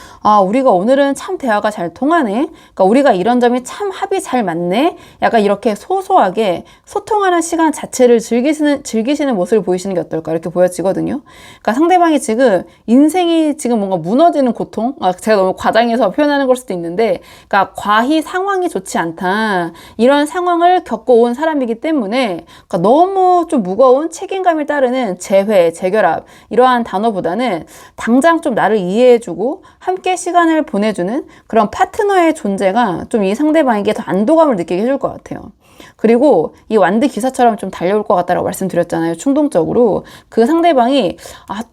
우리가 오늘은 참 대화가 잘 통하네. 그러니까 우리가 이런 점이 참 합이 잘 맞네. 약간 이렇게 소소하게 소통하는 시간 자체를 즐기시는 모습을 보이시는 게 어떨까 이렇게 보여지거든요. 그러니까 상대방이 지금 인생이 지금 뭔가 무너지는 고통, 제가 너무 과장해서 표현하는 걸 수도 있는데, 그러니까 과히 상황이 좋지 않다 이런 상황을 겪어온 사람이기 때문에 그러니까 너무 좀 무거운 책임감이 따르는 재회, 재결합 이러한 단어보다는 당장 좀 나를 이해해주고 함께 시간을 보내주는 그런 파트너의 존재가 좀 이 상대방에게 더 안도감을 느끼게 해줄 것 같아요. 그리고 이 완드 기사처럼 좀 달려올 것 같다라고 말씀드렸잖아요. 충동적으로. 그 상대방이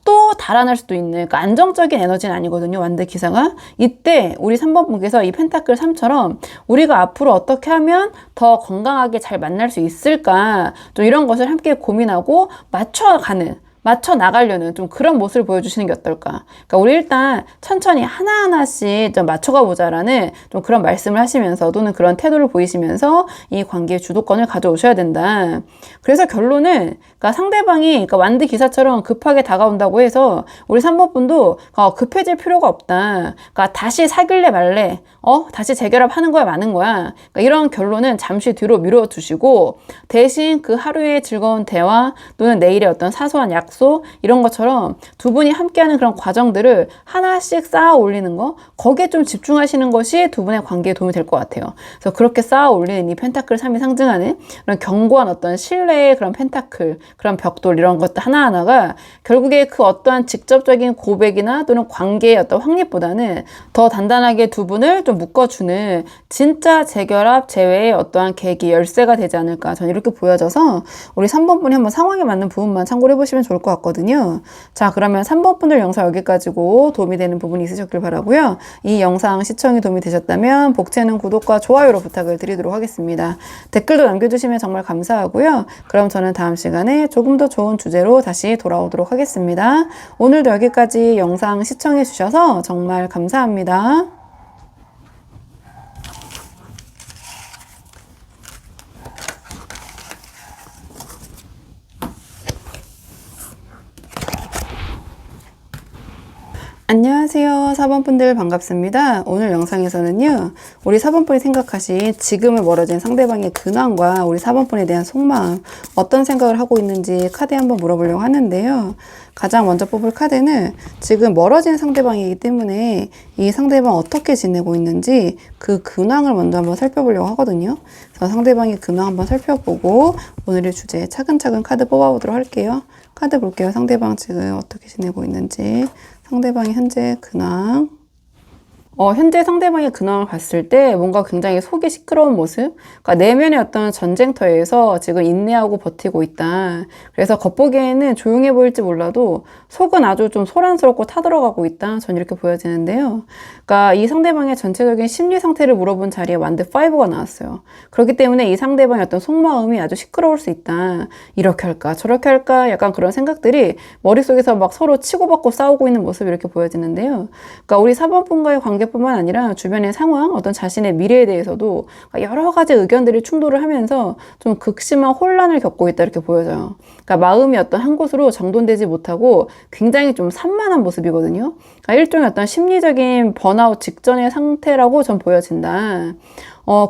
또 달아날 수도 있는, 그러니까 안정적인 에너지는 아니거든요. 완드 기사가. 이때 우리 3번 분께서 이 펜타클 3처럼 우리가 앞으로 어떻게 하면 더 건강하게 잘 만날 수 있을까, 좀 이런 것을 함께 고민하고 맞춰 나가려는 좀 그런 모습을 보여주시는 게 어떨까. 그러니까 우리 일단 천천히 하나하나씩 좀 맞춰가 보자라는 좀 그런 말씀을 하시면서 또는 그런 태도를 보이시면서 이 관계의 주도권을 가져오셔야 된다. 그래서 결론은 그러니까 상대방이 그러니까 완드 기사처럼 급하게 다가온다고 해서 우리 3번 분도 급해질 필요가 없다. 그러니까 다시 사귈래 말래, 다시 재결합하는 거야 마는 거야. 그러니까 이런 결론은 잠시 뒤로 미뤄두시고 대신 그 하루의 즐거운 대화 또는 내일의 어떤 사소한 약속 이런 것처럼 두 분이 함께하는 그런 과정들을 하나씩 쌓아 올리는 거, 거기에 좀 집중하시는 것이 두 분의 관계에 도움이 될 것 같아요. 그래서 그렇게 쌓아 올리는 이 펜타클 3이 상징하는 그런 견고한 어떤 신뢰의 그런 펜타클, 그런 벽돌 이런 것들 하나하나가 결국에 그 어떠한 직접적인 고백이나 또는 관계의 어떤 확립보다는 더 단단하게 두 분을 좀 묶어주는 진짜 재결합, 재회의 어떠한 계기, 열쇠가 되지 않을까 저는 이렇게 보여져서 우리 3번 분이 한번 상황에 맞는 부분만 참고를 해보시면 좋을 것 같아요. 것 같거든요. 자, 그러면 3번 분들 영상 여기까지고 도움이 되는 부분이 있으셨길 바라고요. 이 영상 시청이 도움이 되셨다면 복채는 구독과 좋아요로 부탁을 드리도록 하겠습니다. 댓글도 남겨주시면 정말 감사하고요. 그럼 저는 다음 시간에 조금 더 좋은 주제로 다시 돌아오도록 하겠습니다. 오늘도 여기까지 영상 시청해 주셔서 정말 감사합니다. 안녕하세요. 4번분들 반갑습니다. 오늘 영상에서는요, 우리 4번분이 생각하신 지금을 멀어진 상대방의 근황과 우리 4번분에 대한 속마음, 어떤 생각을 하고 있는지 카드에 한번 물어보려고 하는데요. 가장 먼저 뽑을 카드는 지금 멀어진 상대방이기 때문에 이 상대방 어떻게 지내고 있는지 그 근황을 먼저 한번 살펴보려고 하거든요. 그래서 상대방의 근황 한번 살펴보고 오늘의 주제 차근차근 카드 뽑아보도록 할게요. 카드 볼게요. 상대방 지금 어떻게 지내고 있는지. 상대방의 현재 근황. 현재 상대방의 근황을 봤을 때 뭔가 굉장히 속이 시끄러운 모습? 그러니까 내면의 어떤 전쟁터에서 지금 인내하고 버티고 있다. 그래서 겉보기에는 조용해 보일지 몰라도 속은 아주 좀 소란스럽고 타들어가고 있다. 전 이렇게 보여지는데요. 그러니까 이 상대방의 전체적인 심리 상태를 물어본 자리에 완드 5가 나왔어요. 그렇기 때문에 이 상대방의 어떤 속마음이 아주 시끄러울 수 있다. 이렇게 할까 저렇게 할까 약간 그런 생각들이 머릿속에서 막 서로 치고받고 싸우고 있는 모습이 이렇게 보여지는데요. 그러니까 우리 4번분과의 관계뿐만 아니라 주변의 상황, 어떤 자신의 미래에 대해서도 여러 가지 의견들이 충돌을 하면서 좀 극심한 혼란을 겪고 있다 이렇게 보여져요. 그러니까 마음이 어떤 한 곳으로 정돈되지 못하고 굉장히 좀 산만한 모습이거든요. 그러니까 일종의 어떤 심리적인 번아웃 직전의 상태라고 전 보여진다.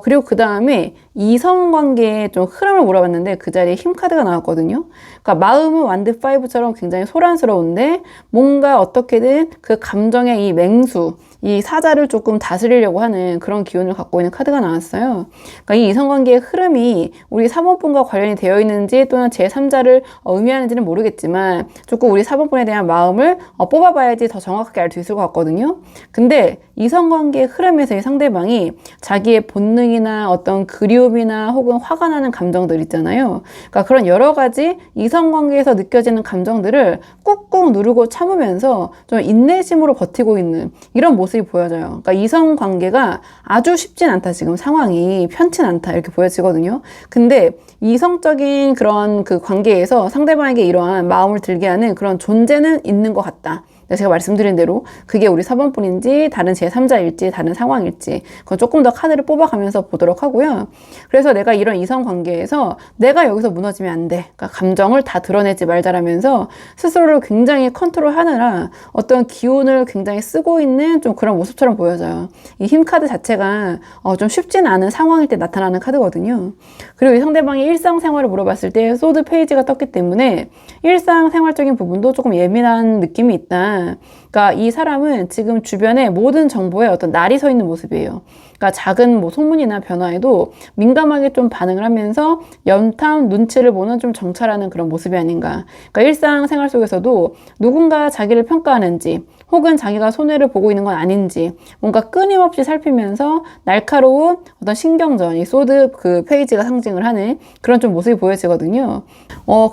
그리고 그 다음에 이성관계의 좀 흐름을 물어봤는데 그 자리에 힘카드가 나왔거든요. 그러니까 마음은 완드 5처럼 굉장히 소란스러운데 뭔가 어떻게든 그 감정의 이 맹수, 이 사자를 조금 다스리려고 하는 그런 기운을 갖고 있는 카드가 나왔어요. 그러니까 이 이성관계의 흐름이 우리 4번분과 관련이 되어 있는지 또는 제3자를 의미하는지는 모르겠지만 조금 우리 4번분에 대한 마음을 뽑아봐야지 더 정확하게 알 수 있을 것 같거든요. 근데 이성관계의 흐름에서 이 상대방이 자기의 본능이나 어떤 그리움이나 혹은 화가 나는 감정들 있잖아요. 그러니까 그런 여러 가지 이성관계에서 느껴지는 감정들을 꾹꾹 누르고 참으면서 좀 인내심으로 버티고 있는 이런 모습이 보여져요. 그러니까 이성관계가 아주 쉽진 않다. 지금 상황이 편치 않다 이렇게 보여지거든요. 근데 이성적인 그런 그 관계에서 상대방에게 이러한 마음을 들게 하는 그런 존재는 있는 것 같다. 제가 말씀드린 대로 그게 우리 4번뿐인지 다른 제3자일지 다른 상황일지 그건 조금 더 카드를 뽑아가면서 보도록 하고요. 그래서 내가 이런 이성관계에서 내가 여기서 무너지면 안 돼. 그러니까 감정을 다 드러내지 말자라면서 스스로를 굉장히 컨트롤하느라 어떤 기운을 굉장히 쓰고 있는 좀 그런 모습처럼 보여져요. 이 힘카드 자체가 좀 쉽진 않은 상황일 때 나타나는 카드거든요. 그리고 이 상대방의 일상생활을 물어봤을 때 소드 페이지가 떴기 때문에 일상생활적인 부분도 조금 예민한 느낌이 있다. 그러니까 이 사람은 지금 주변의 모든 정보에 어떤 날이 서 있는 모습이에요. 그러니까 작은 뭐 소문이나 변화에도 민감하게 좀 반응을 하면서 연탐, 눈치를 보는 좀 정찰하는 그런 모습이 아닌가. 그러니까 일상생활 속에서도 누군가 자기를 평가하는지 혹은 자기가 손해를 보고 있는 건 아닌지 뭔가 끊임없이 살피면서 날카로운 어떤 신경전, 이 소드 그 페이지가 상징을 하는 그런 좀 모습이 보여지거든요.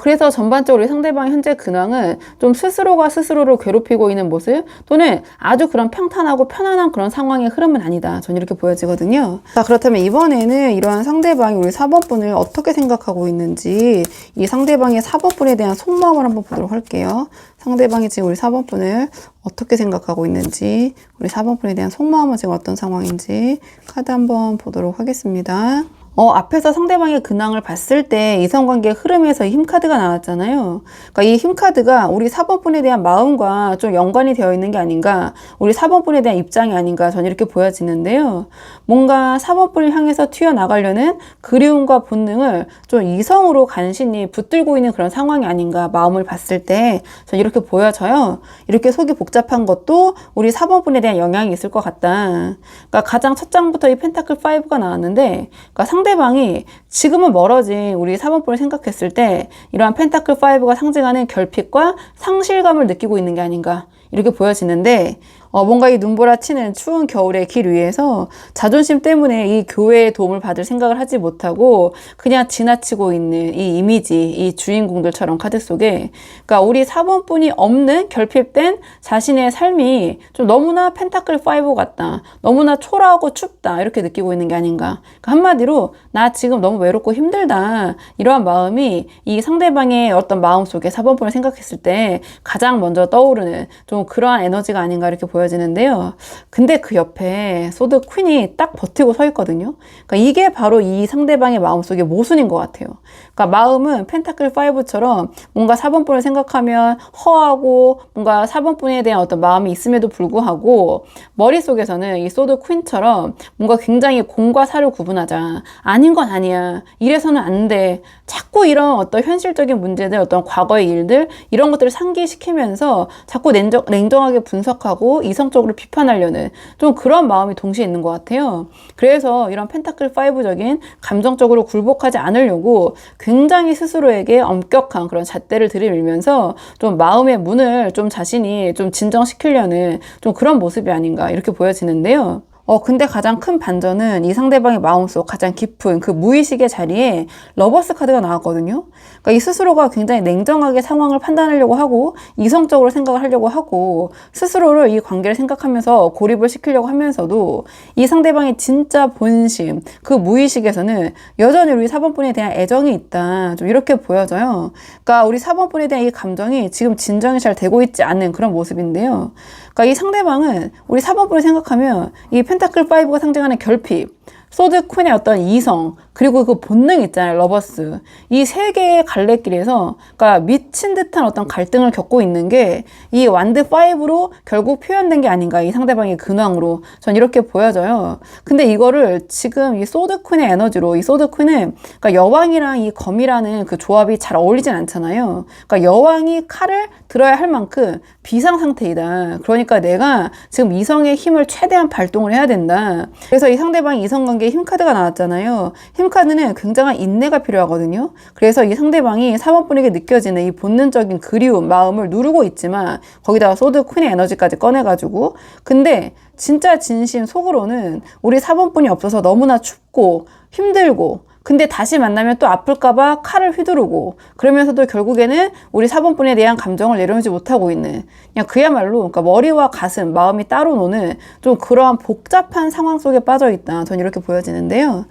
그래서 전반적으로 상대방의 현재 근황은 좀 스스로가 스스로를 괴롭히고 있는 모습 또는 아주 그런 평탄하고 편안한 그런 상황의 흐름은 아니다. 전 이렇게 보여지거든요. 자, 그렇다면 이번에는 이러한 상대방이 우리 4번분을 어떻게 생각하고 있는지 이 상대방의 4번분에 대한 속마음을 한번 보도록 할게요. 상대방이 지금 우리 4번분을 어떻게 생각하고 있는지 우리 4번분에 대한 속마음은 지금 어떤 상황인지 카드 한번 보도록 하겠습니다. 앞에서 상대방의 근황을 봤을 때 이성관계의 흐름에서 이 힘카드가 나왔잖아요. 그러니까 이 힘카드가 우리 4번분에 대한 마음과 좀 연관이 되어 있는 게 아닌가, 우리 4번분에 대한 입장이 아닌가 저는 이렇게 보여지는데요. 뭔가 4번분을 향해서 튀어나가려는 그리움과 본능을 좀 이성으로 간신히 붙들고 있는 그런 상황이 아닌가 마음을 봤을 때 저는 이렇게 보여져요. 이렇게 속이 복잡한 것도 우리 4번분에 대한 영향이 있을 것 같다. 그러니까 가장 첫 장부터 이 펜타클 5가 나왔는데 그러니까 상대방이 지금은 멀어진 우리 4번분을 생각했을 때 이러한 펜타클 5가 상징하는 결핍과 상실감을 느끼고 있는 게 아닌가 이렇게 보여지는데 뭔가 이 눈보라 치는 추운 겨울의 길 위에서 자존심 때문에 이 교회의 도움을 받을 생각을 하지 못하고 그냥 지나치고 있는 이 이미지, 이 주인공들처럼 카드 속에, 그러니까 우리 4번뿐이 없는 결핍된 자신의 삶이 좀 너무나 펜타클 5 같다, 너무나 초라하고 춥다, 이렇게 느끼고 있는 게 아닌가. 그러니까 한마디로 나 지금 너무 외롭고 힘들다, 이러한 마음이 이 상대방의 어떤 마음 속에 4번뿐을 생각했을 때 가장 먼저 떠오르는 좀 그러한 에너지가 아닌가 이렇게 보여지는데요. 근데 그 옆에 소드 퀸이 딱 버티고 서 있거든요. 그러니까 이게 바로 이 상대방의 마음속의 모순인 것 같아요. 그러니까 마음은 펜타클 5처럼 뭔가 4번뿐을 생각하면 허하고 뭔가 4번뿐에 대한 어떤 마음이 있음에도 불구하고 머릿속에서는 이 소드 퀸처럼 뭔가 굉장히 공과 사를 구분하자, 아닌 건 아니야, 이래서는 안 돼, 자꾸 이런 어떤 현실적인 문제들, 어떤 과거의 일들, 이런 것들을 상기시키면서 자꾸 냉정하게 분석하고 이성적으로 비판하려는 좀 그런 마음이 동시에 있는 것 같아요. 그래서 이런 펜타클 5적인 감정적으로 굴복하지 않으려고 굉장히 스스로에게 엄격한 그런 잣대를 들이밀면서 좀 마음의 문을 좀 자신이 좀 진정시키려는 좀 그런 모습이 아닌가 이렇게 보여지는데요. 근데 가장 큰 반전은 이 상대방의 마음속 가장 깊은 그 무의식의 자리에 러버스 카드가 나왔거든요. 그러니까 이 스스로가 굉장히 냉정하게 상황을 판단하려고 하고 이성적으로 생각을 하려고 하고 스스로를 이 관계를 생각하면서 고립을 시키려고 하면서도 이 상대방의 진짜 본심, 그 무의식에서는 여전히 우리 4번분에 대한 애정이 있다, 좀 이렇게 보여져요. 그러니까 우리 4번분에 대한 이 감정이 지금 진정이 잘 되고 있지 않은 그런 모습인데요. 그러니까 이 상대방은 우리 4번분을 생각하면 이 펜타클 5가 상징하는 결핍, 소드 퀸의 어떤 이성, 그리고 그 본능 있잖아요, 러버스. 이 세 개의 갈래길에서, 그러니까 미친 듯한 어떤 갈등을 겪고 있는 게 이 완드 5로 결국 표현된 게 아닌가, 이 상대방의 근황으로. 전 이렇게 보여져요. 근데 이거를 지금 이 소드 퀸의 에너지로, 이 소드 퀸은, 그러니까 여왕이랑 이 검이라는 그 조합이 잘 어울리진 않잖아요. 그러니까 여왕이 칼을 들어야 할 만큼 비상 상태이다. 그러니까 내가 지금 이성의 힘을 최대한 발동을 해야 된다. 그래서 이 상대방이 이성관계에 힘카드가 나왔잖아요. 힘카드는 굉장한 인내가 필요하거든요. 그래서 이 상대방이 4번분에게 느껴지는 이 본능적인 그리움, 마음을 누르고 있지만 거기다가 소드 퀸의 에너지까지 꺼내가지고, 근데 진짜 진심 속으로는 우리 4번분이 없어서 너무나 춥고 힘들고, 근데 다시 만나면 또 아플까봐 칼을 휘두르고, 그러면서도 결국에는 우리 4번분에 대한 감정을 내려놓지 못하고 있는, 그냥 그야말로 그러니까 머리와 가슴, 마음이 따로 노는 좀 그러한 복잡한 상황 속에 빠져있다, 전 이렇게 보여지는데요.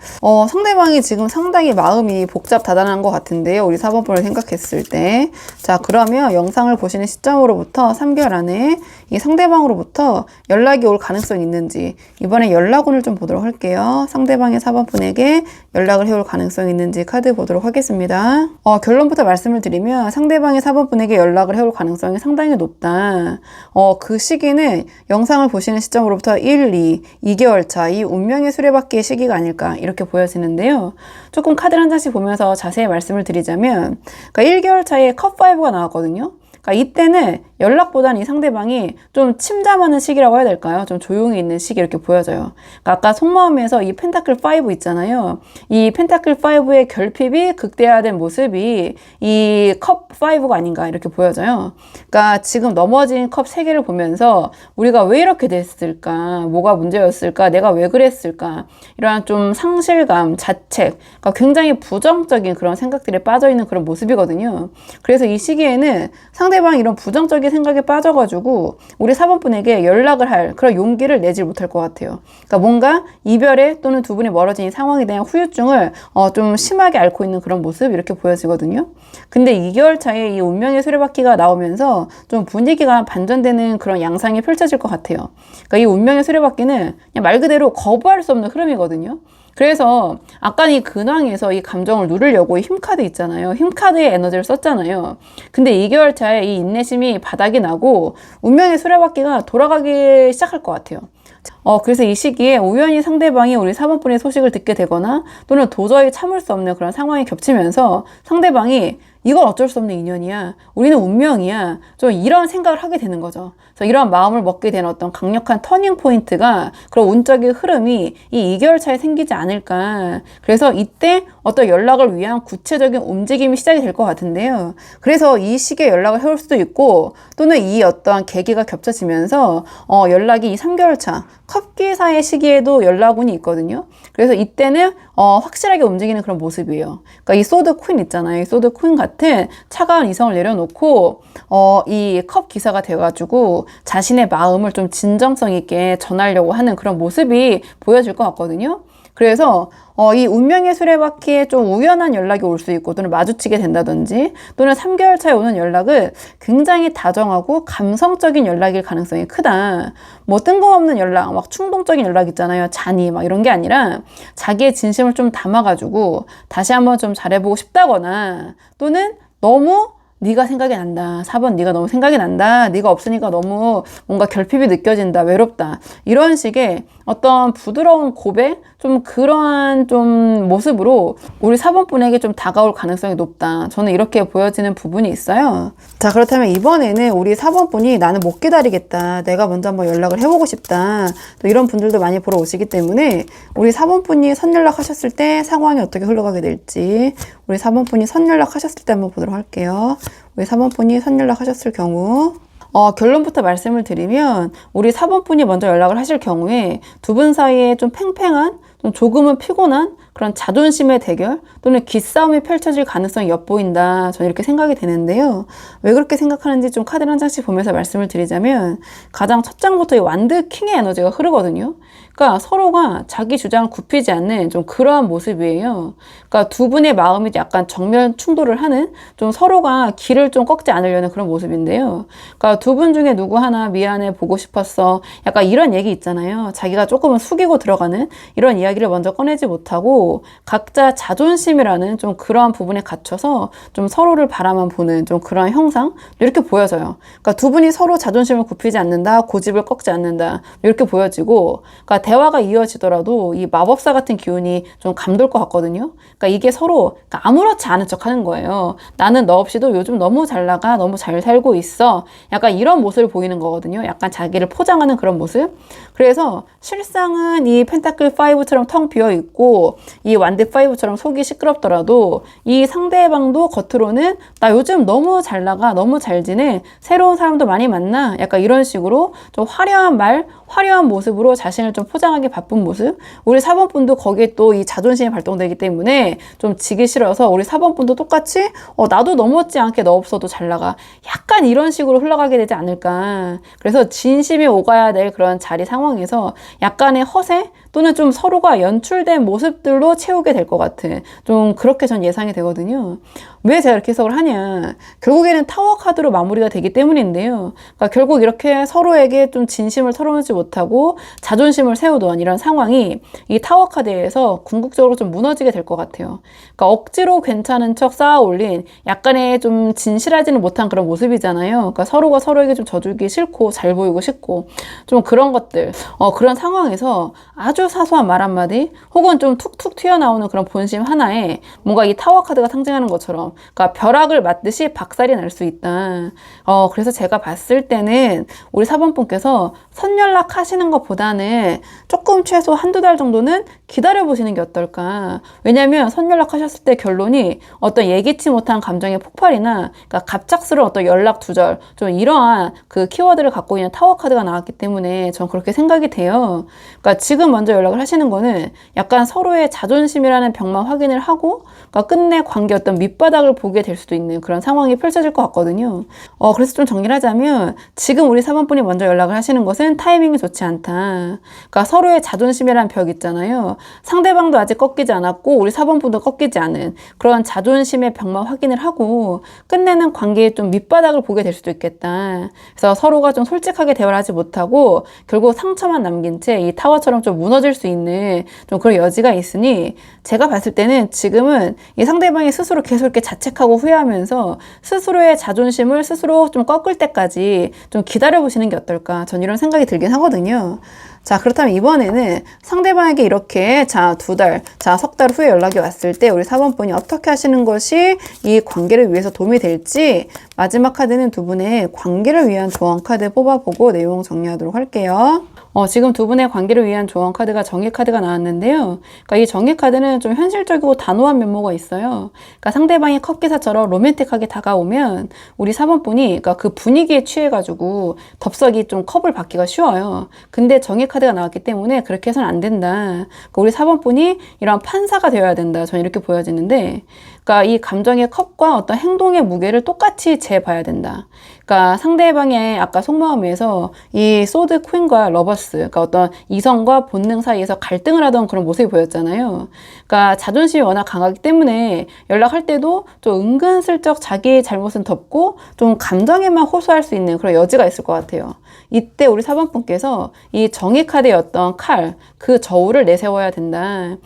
상대방이 지금 상당히 마음이 복잡다단한 것 같은데요, 우리 4번분을 생각했을 때. 자, 그러면 영상을 보시는 시점으로부터 3개월 안에 이 상대방으로부터 연락이 올 가능성이 있는지, 이번에 연락운을 좀 보도록 할게요. 상대방의 4번분에게 연락을 해올 가능성이 있는지 카드 보도록 하겠습니다. 결론부터 말씀을 드리면 상대방의 4번분에게 연락을 해올 가능성이 상당히 높다. 그 시기는 영상을 보시는 시점으로부터 1, 2개월 차, 이 운명의 수레바퀴의 시기가 아닐까 이렇게 보여지는데요. 조금 카드를 한 장씩 보면서 자세히 말씀을 드리자면, 그러니까 1개월 차에 컵5가 나왔거든요. 그러니까 이때는 연락보다는 이 상대방이 좀 침잠하는 시기라고 해야 될까요? 좀 조용히 있는 시기 이렇게 보여져요. 그러니까 아까 속마음에서 이 펜타클 5 있잖아요. 이 펜타클 5의 결핍이 극대화된 모습이 이 컵 5가 아닌가 이렇게 보여져요. 그러니까 지금 넘어진 컵 3개를 보면서 우리가 왜 이렇게 됐을까? 뭐가 문제였을까? 내가 왜 그랬을까? 이러한 좀 상실감, 자책, 그러니까 굉장히 부정적인 그런 생각들에 빠져있는 그런 모습이거든요. 그래서 이 시기에는 상대방이 이런 부정적인 생각에 빠져가지고 우리 4번분에게 연락을 할 그런 용기를 내질 못할 것 같아요. 그러니까 뭔가 이별에 또는 두 분이 멀어진 이 상황에 대한 후유증을 좀 심하게 앓고 있는 그런 모습 이렇게 보여지거든요. 근데 2개월 차에 이 운명의 수레바퀴가 나오면서 좀 분위기가 반전되는 그런 양상이 펼쳐질 것 같아요. 그러니까 이 운명의 수레바퀴는 그냥 말 그대로 거부할 수 없는 흐름이거든요. 그래서 아까 이 근황에서 이 감정을 누르려고 이 힘카드 있잖아요. 힘카드의 에너지를 썼잖아요. 근데 2개월 차에 이 인내심이 바닥이 나고 운명의 수레바퀴가 돌아가기 시작할 것 같아요. 그래서 이 시기에 우연히 상대방이 우리 4번분의 소식을 듣게 되거나 또는 도저히 참을 수 없는 그런 상황이 겹치면서 상대방이 이건 어쩔 수 없는 인연이야. 우리는 운명이야. 좀 이런 생각을 하게 되는 거죠. 그래서 이런 마음을 먹게 되는 어떤 강력한 터닝 포인트가 그런 운적인 흐름이 이 2개월 차에 생기지 않을까. 그래서 이때 어떤 연락을 위한 구체적인 움직임이 시작이 될 것 같은데요. 그래서 이 시기에 연락을 해올 수도 있고 또는 이 어떠한 계기가 겹쳐지면서 연락이 이 3개월 차 컵기사의 시기에도 연락운이 있거든요. 그래서 이때는 확실하게 움직이는 그런 모습이에요. 그러니까 이 소드 퀸 있잖아요. 이 소드 퀸 같은 차가운 이성을 내려놓고 이 컵 기사가 돼가지고 자신의 마음을 좀 진정성 있게 전하려고 하는 그런 모습이 보여질 것 같거든요. 그래서 이 운명의 수레바퀴에 좀 우연한 연락이 올 수 있고 또는 마주치게 된다든지 또는 3개월 차에 오는 연락은 굉장히 다정하고 감성적인 연락일 가능성이 크다. 뭐 뜬금없는 연락, 막 충동적인 연락 있잖아요. 잔이 막 이런 게 아니라 자기의 진심을 좀 담아가지고 다시 한번 좀 잘해보고 싶다거나 또는 너무 네가 생각이 난다. 4번 네가 너무 생각이 난다. 네가 없으니까 너무 뭔가 결핍이 느껴진다. 외롭다. 이런 식의 어떤 부드러운 고백? 좀 그러한 좀 모습으로 우리 4번 분에게 좀 다가올 가능성이 높다. 저는 이렇게 보여지는 부분이 있어요. 자, 그렇다면 이번에는 우리 4번 분이 나는 못 기다리겠다. 내가 먼저 한번 연락을 해보고 싶다. 또 이런 분들도 많이 보러 오시기 때문에 우리 4번 분이 선연락 하셨을 때 상황이 어떻게 흘러가게 될지 우리 4번 분이 선연락 하셨을 때 한번 보도록 할게요. 우리 4번 분이 선연락 하셨을 경우 결론부터 말씀을 드리면 우리 4번 분이 먼저 연락을 하실 경우에 두 분 사이에 좀 팽팽한 좀 조금은 피곤한 그런 자존심의 대결 또는 기싸움이 펼쳐질 가능성이 엿보인다. 저는 이렇게 생각이 되는데요. 왜 그렇게 생각하는지 좀 카드를 한 장씩 보면서 말씀을 드리자면 가장 첫 장부터 이 완드 킹의 에너지가 흐르거든요. 그러니까 서로가 자기 주장을 굽히지 않는 좀 그러한 모습이에요. 그러니까 두 분의 마음이 약간 정면 충돌을 하는 좀 서로가 길을 좀 꺾지 않으려는 그런 모습인데요. 그러니까 두 분 중에 누구 하나 미안해 보고 싶었어. 약간 이런 얘기 있잖아요. 자기가 조금은 숙이고 들어가는 이런 이야기를 먼저 꺼내지 못하고 각자 자존심이라는 좀 그러한 부분에 갇혀서 좀 서로를 바라만 보는 좀 그러한 형상 이렇게 보여져요. 그러니까 두 분이 서로 자존심을 굽히지 않는다, 고집을 꺾지 않는다 이렇게 보여지고 그러니까 대화가 이어지더라도 이 마법사 같은 기운이 좀 감돌 것 같거든요. 그러니까 이게 서로 그러니까 아무렇지 않은 척 하는 거예요. 나는 너 없이도 요즘 너무 잘 나가, 너무 잘 살고 있어. 약간 이런 모습을 보이는 거거든요. 약간 자기를 포장하는 그런 모습. 그래서 실상은 이 펜타클 5처럼 텅 비어 있고 이 완드 5처럼 속이 시끄럽더라도 이 상대방도 겉으로는 나 요즘 너무 잘 나가, 너무 잘 지내, 새로운 사람도 많이 만나. 약간 이런 식으로 좀 화려한 말, 화려한 모습으로 자신을 좀 포장하기 바쁜 모습. 우리 4번 분도 거기에 또 이 자존심이 발동되기 때문에 좀 지기 싫어서 우리 4번 분도 똑같이 나도 너무지 않게 너 없어도 잘 나가. 약간 이런 식으로 흘러가게 되지 않을까. 그래서 진심이 오가야 될 그런 자리 상황에서 약간의 허세 또는 좀 서로가 연출된 모습들로 채우게 될 것 같은 좀 그렇게 전 예상이 되거든요. 왜 제가 이렇게 해석을 하냐. 결국에는 타워 카드로 마무리가 되기 때문인데요. 그러니까 결국 이렇게 서로에게 좀 진심을 털어놓지 못하고 자존심을 세우던 이런 상황이 이 타워 카드에서 궁극적으로 좀 무너지게 될 것 같아요. 그러니까 억지로 괜찮은 척 쌓아 올린 약간의 좀 진실하지는 못한 그런 모습이잖아요. 그러니까 서로가 서로에게 좀 져주기 싫고 잘 보이고 싶고 좀 그런 것들 그런 상황에서 아주 사소한 말 한마디 혹은 좀 툭툭 튀어나오는 그런 본심 하나에 뭔가 이 타워 카드가 상징하는 것처럼 그러니까 벼락을 맞듯이 박살이 날 수 있다. 그래서 제가 봤을 때는 우리 4번 분께서 선연락 하시는 것보다는 조금 최소 한두 달 정도는 기다려보시는 게 어떨까. 왜냐면 선연락 하셨을 때 결론이 어떤 예기치 못한 감정의 폭발이나 그러니까 갑작스러운 어떤 연락 두절 좀 이러한 그 키워드를 갖고 있는 타워 카드가 나왔기 때문에 전 그렇게 생각이 돼요. 그러니까 지금 먼저 연락을 하시는 거는 약간 서로의 자존심이라는 벽만 확인을 하고 그러니까 끝내 관계 어떤 밑바닥을 보게 될 수도 있는 그런 상황이 펼쳐질 것 같거든요. 그래서 좀 정리를 하자면 지금 우리 4번 분이 먼저 연락을 하시는 것은 타이밍이 좋지 않다. 그러니까 서로의 자존심이라는 벽 있잖아요. 상대방도 아직 꺾이지 않았고 우리 4번 분도 꺾이지 않은 그런 자존심의 벽만 확인을 하고 끝내는 관계의 좀 밑바닥을 보게 될 수도 있겠다. 그래서 서로가 좀 솔직하게 대화를 하지 못하고 결국 상처만 남긴 채 이 타워처럼 좀 무너질 수 있는 좀 그런 여지가 있으니 제가 봤을 때는 지금은 이 상대방이 스스로 계속 이렇게 자책하고 후회하면서 스스로의 자존심을 스스로 좀 꺾을 때까지 좀 기다려보시는 게 어떨까? 전 이런 생각이 들긴 하거든요. 자, 그렇다면 이번에는 상대방에게 이렇게 자, 2달, 자, 3달 후에 연락이 왔을 때 우리 4번 분이 어떻게 하시는 것이 이 관계를 위해서 도움이 될지 마지막 카드는 두 분의 관계를 위한 조언 카드 뽑아보고 내용 정리하도록 할게요. 지금 두 분의 관계를 위한 조언 카드가 정의 카드가 나왔는데요. 그러니까 이 정의 카드는 좀 현실적이고 단호한 면모가 있어요. 그러니까 상대방이 컵 기사처럼 로맨틱하게 다가오면 우리 4번 분이 그러니까 그 분위기에 취해가지고 덥석이 좀 컵을 받기가 쉬워요. 근데 정의 카드가 나왔기 때문에 그렇게 해서는 안 된다. 그러니까 우리 4번 분이 이런 판사가 되어야 된다. 저는 이렇게 보여지는데, 그러니까 이 감정의 컵과 어떤 행동의 무게를 똑같이 재봐야 된다. 그러니까 상대방의 아까 속마음에서 이 소드 퀸과 러버스, 그러니까 어떤 이성과 본능 사이에서 갈등을 하던 그런 모습이 보였잖아요. 그러니까 자존심이 워낙 강하기 때문에 연락할 때도 좀 은근슬쩍 자기의 잘못은 덮고 좀 감정에만 호소할 수 있는 그런 여지가 있을 것 같아요. 이때 우리 4번 분께서 이 정의 카드의 어떤 칼, 그 저울을 내세워야 된다.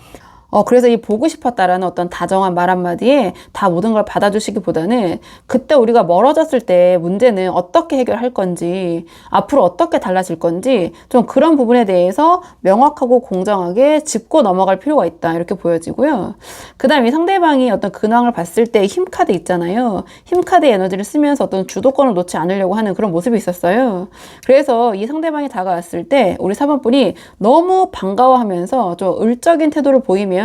그래서 이 보고 싶었다라는 어떤 다정한 말 한마디에 다 모든 걸 받아주시기보다는 그때 우리가 멀어졌을 때 문제는 어떻게 해결할 건지, 앞으로 어떻게 달라질 건지 좀 그런 부분에 대해서 명확하고 공정하게 짚고 넘어갈 필요가 있다. 이렇게 보여지고요. 그 다음에 상대방이 어떤 근황을 봤을 때 힘카드 있잖아요. 힘카드의 에너지를 쓰면서 어떤 주도권을 놓지 않으려고 하는 그런 모습이 있었어요. 그래서 이 상대방이 다가왔을 때 우리 4번 분이 너무 반가워하면서 좀 을적인 태도를 보이면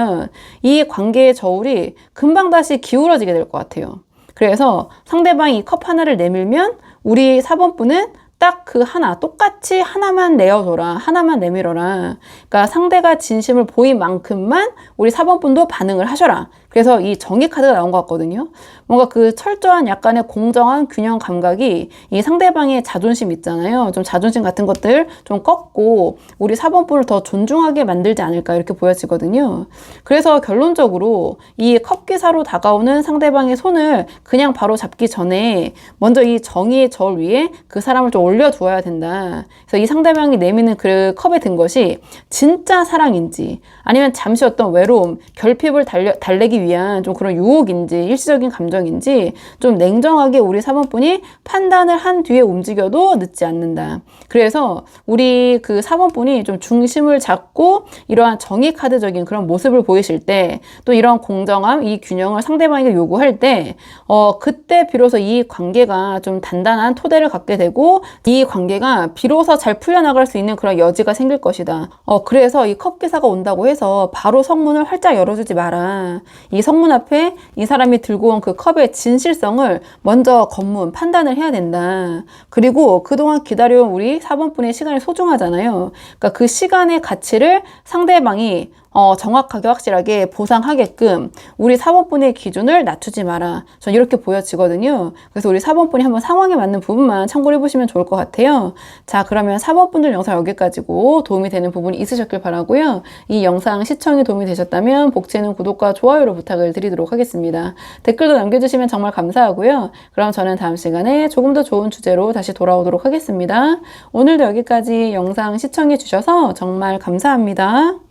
이 관계의 저울이 금방 다시 기울어지게 될 것 같아요. 그래서 상대방이 이 컵 하나를 내밀면 우리 4번 분은 딱 그 하나, 똑같이 하나만 내어줘라, 하나만 내밀어라. 그러니까 상대가 진심을 보인 만큼만 우리 4번 분도 반응을 하셔라. 그래서 이 정의 카드가 나온 것 같거든요. 뭔가 그 철저한 약간의 공정한 균형 감각이 이 상대방의 자존심 있잖아요. 좀 자존심 같은 것들 좀 꺾고 우리 4번 분을 더 존중하게 만들지 않을까 이렇게 보여지거든요. 그래서 결론적으로 이 컵기사로 다가오는 상대방의 손을 그냥 바로 잡기 전에 먼저 이 정의의 저울 위에 그 사람을 좀 올려두어야 된다. 그래서 이 상대방이 내미는 그 컵에 든 것이 진짜 사랑인지 아니면 잠시 어떤 외로움, 결핍을 달래기 위한 좀 그런 유혹인지 일시적인 감정인지 좀 냉정하게 우리 4번 분이 판단을 한 뒤에 움직여도 늦지 않는다. 그래서 우리 그 4번 분이 좀 중심을 잡고 이러한 정의 카드적인 그런 모습을 보이실 때 또 이런 공정함, 이 균형을 상대방에게 요구할 때 그때 비로소 이 관계가 좀 단단한 토대를 갖게 되고 이 관계가 비로소 잘 풀려나갈 수 있는 그런 여지가 생길 것이다. 그래서 이 컵기사가 온다고 해서 바로 성문을 활짝 열어주지 마라. 이 성문 앞에 이 사람이 들고 온 그 컵의 진실성을 먼저 판단을 해야 된다. 그리고 그동안 기다려온 우리 4번 분의 시간이 소중하잖아요. 그러니까 그 시간의 가치를 상대방이 정확하게 확실하게 보상하게끔 우리 4번 분의 기준을 낮추지 마라. 전 이렇게 보여지거든요. 그래서 우리 4번 분이 한번 상황에 맞는 부분만 참고를 해보시면 좋을 것 같아요. 자, 그러면 4번 분들 영상 여기까지고 도움이 되는 부분이 있으셨길 바라고요. 이 영상 시청이 도움이 되셨다면 복지는 구독과 좋아요로 부탁을 드리도록 하겠습니다. 댓글도 남겨주시면 정말 감사하고요. 그럼 저는 다음 시간에 조금 더 좋은 주제로 다시 돌아오도록 하겠습니다. 오늘도 여기까지 영상 시청해 주셔서 정말 감사합니다.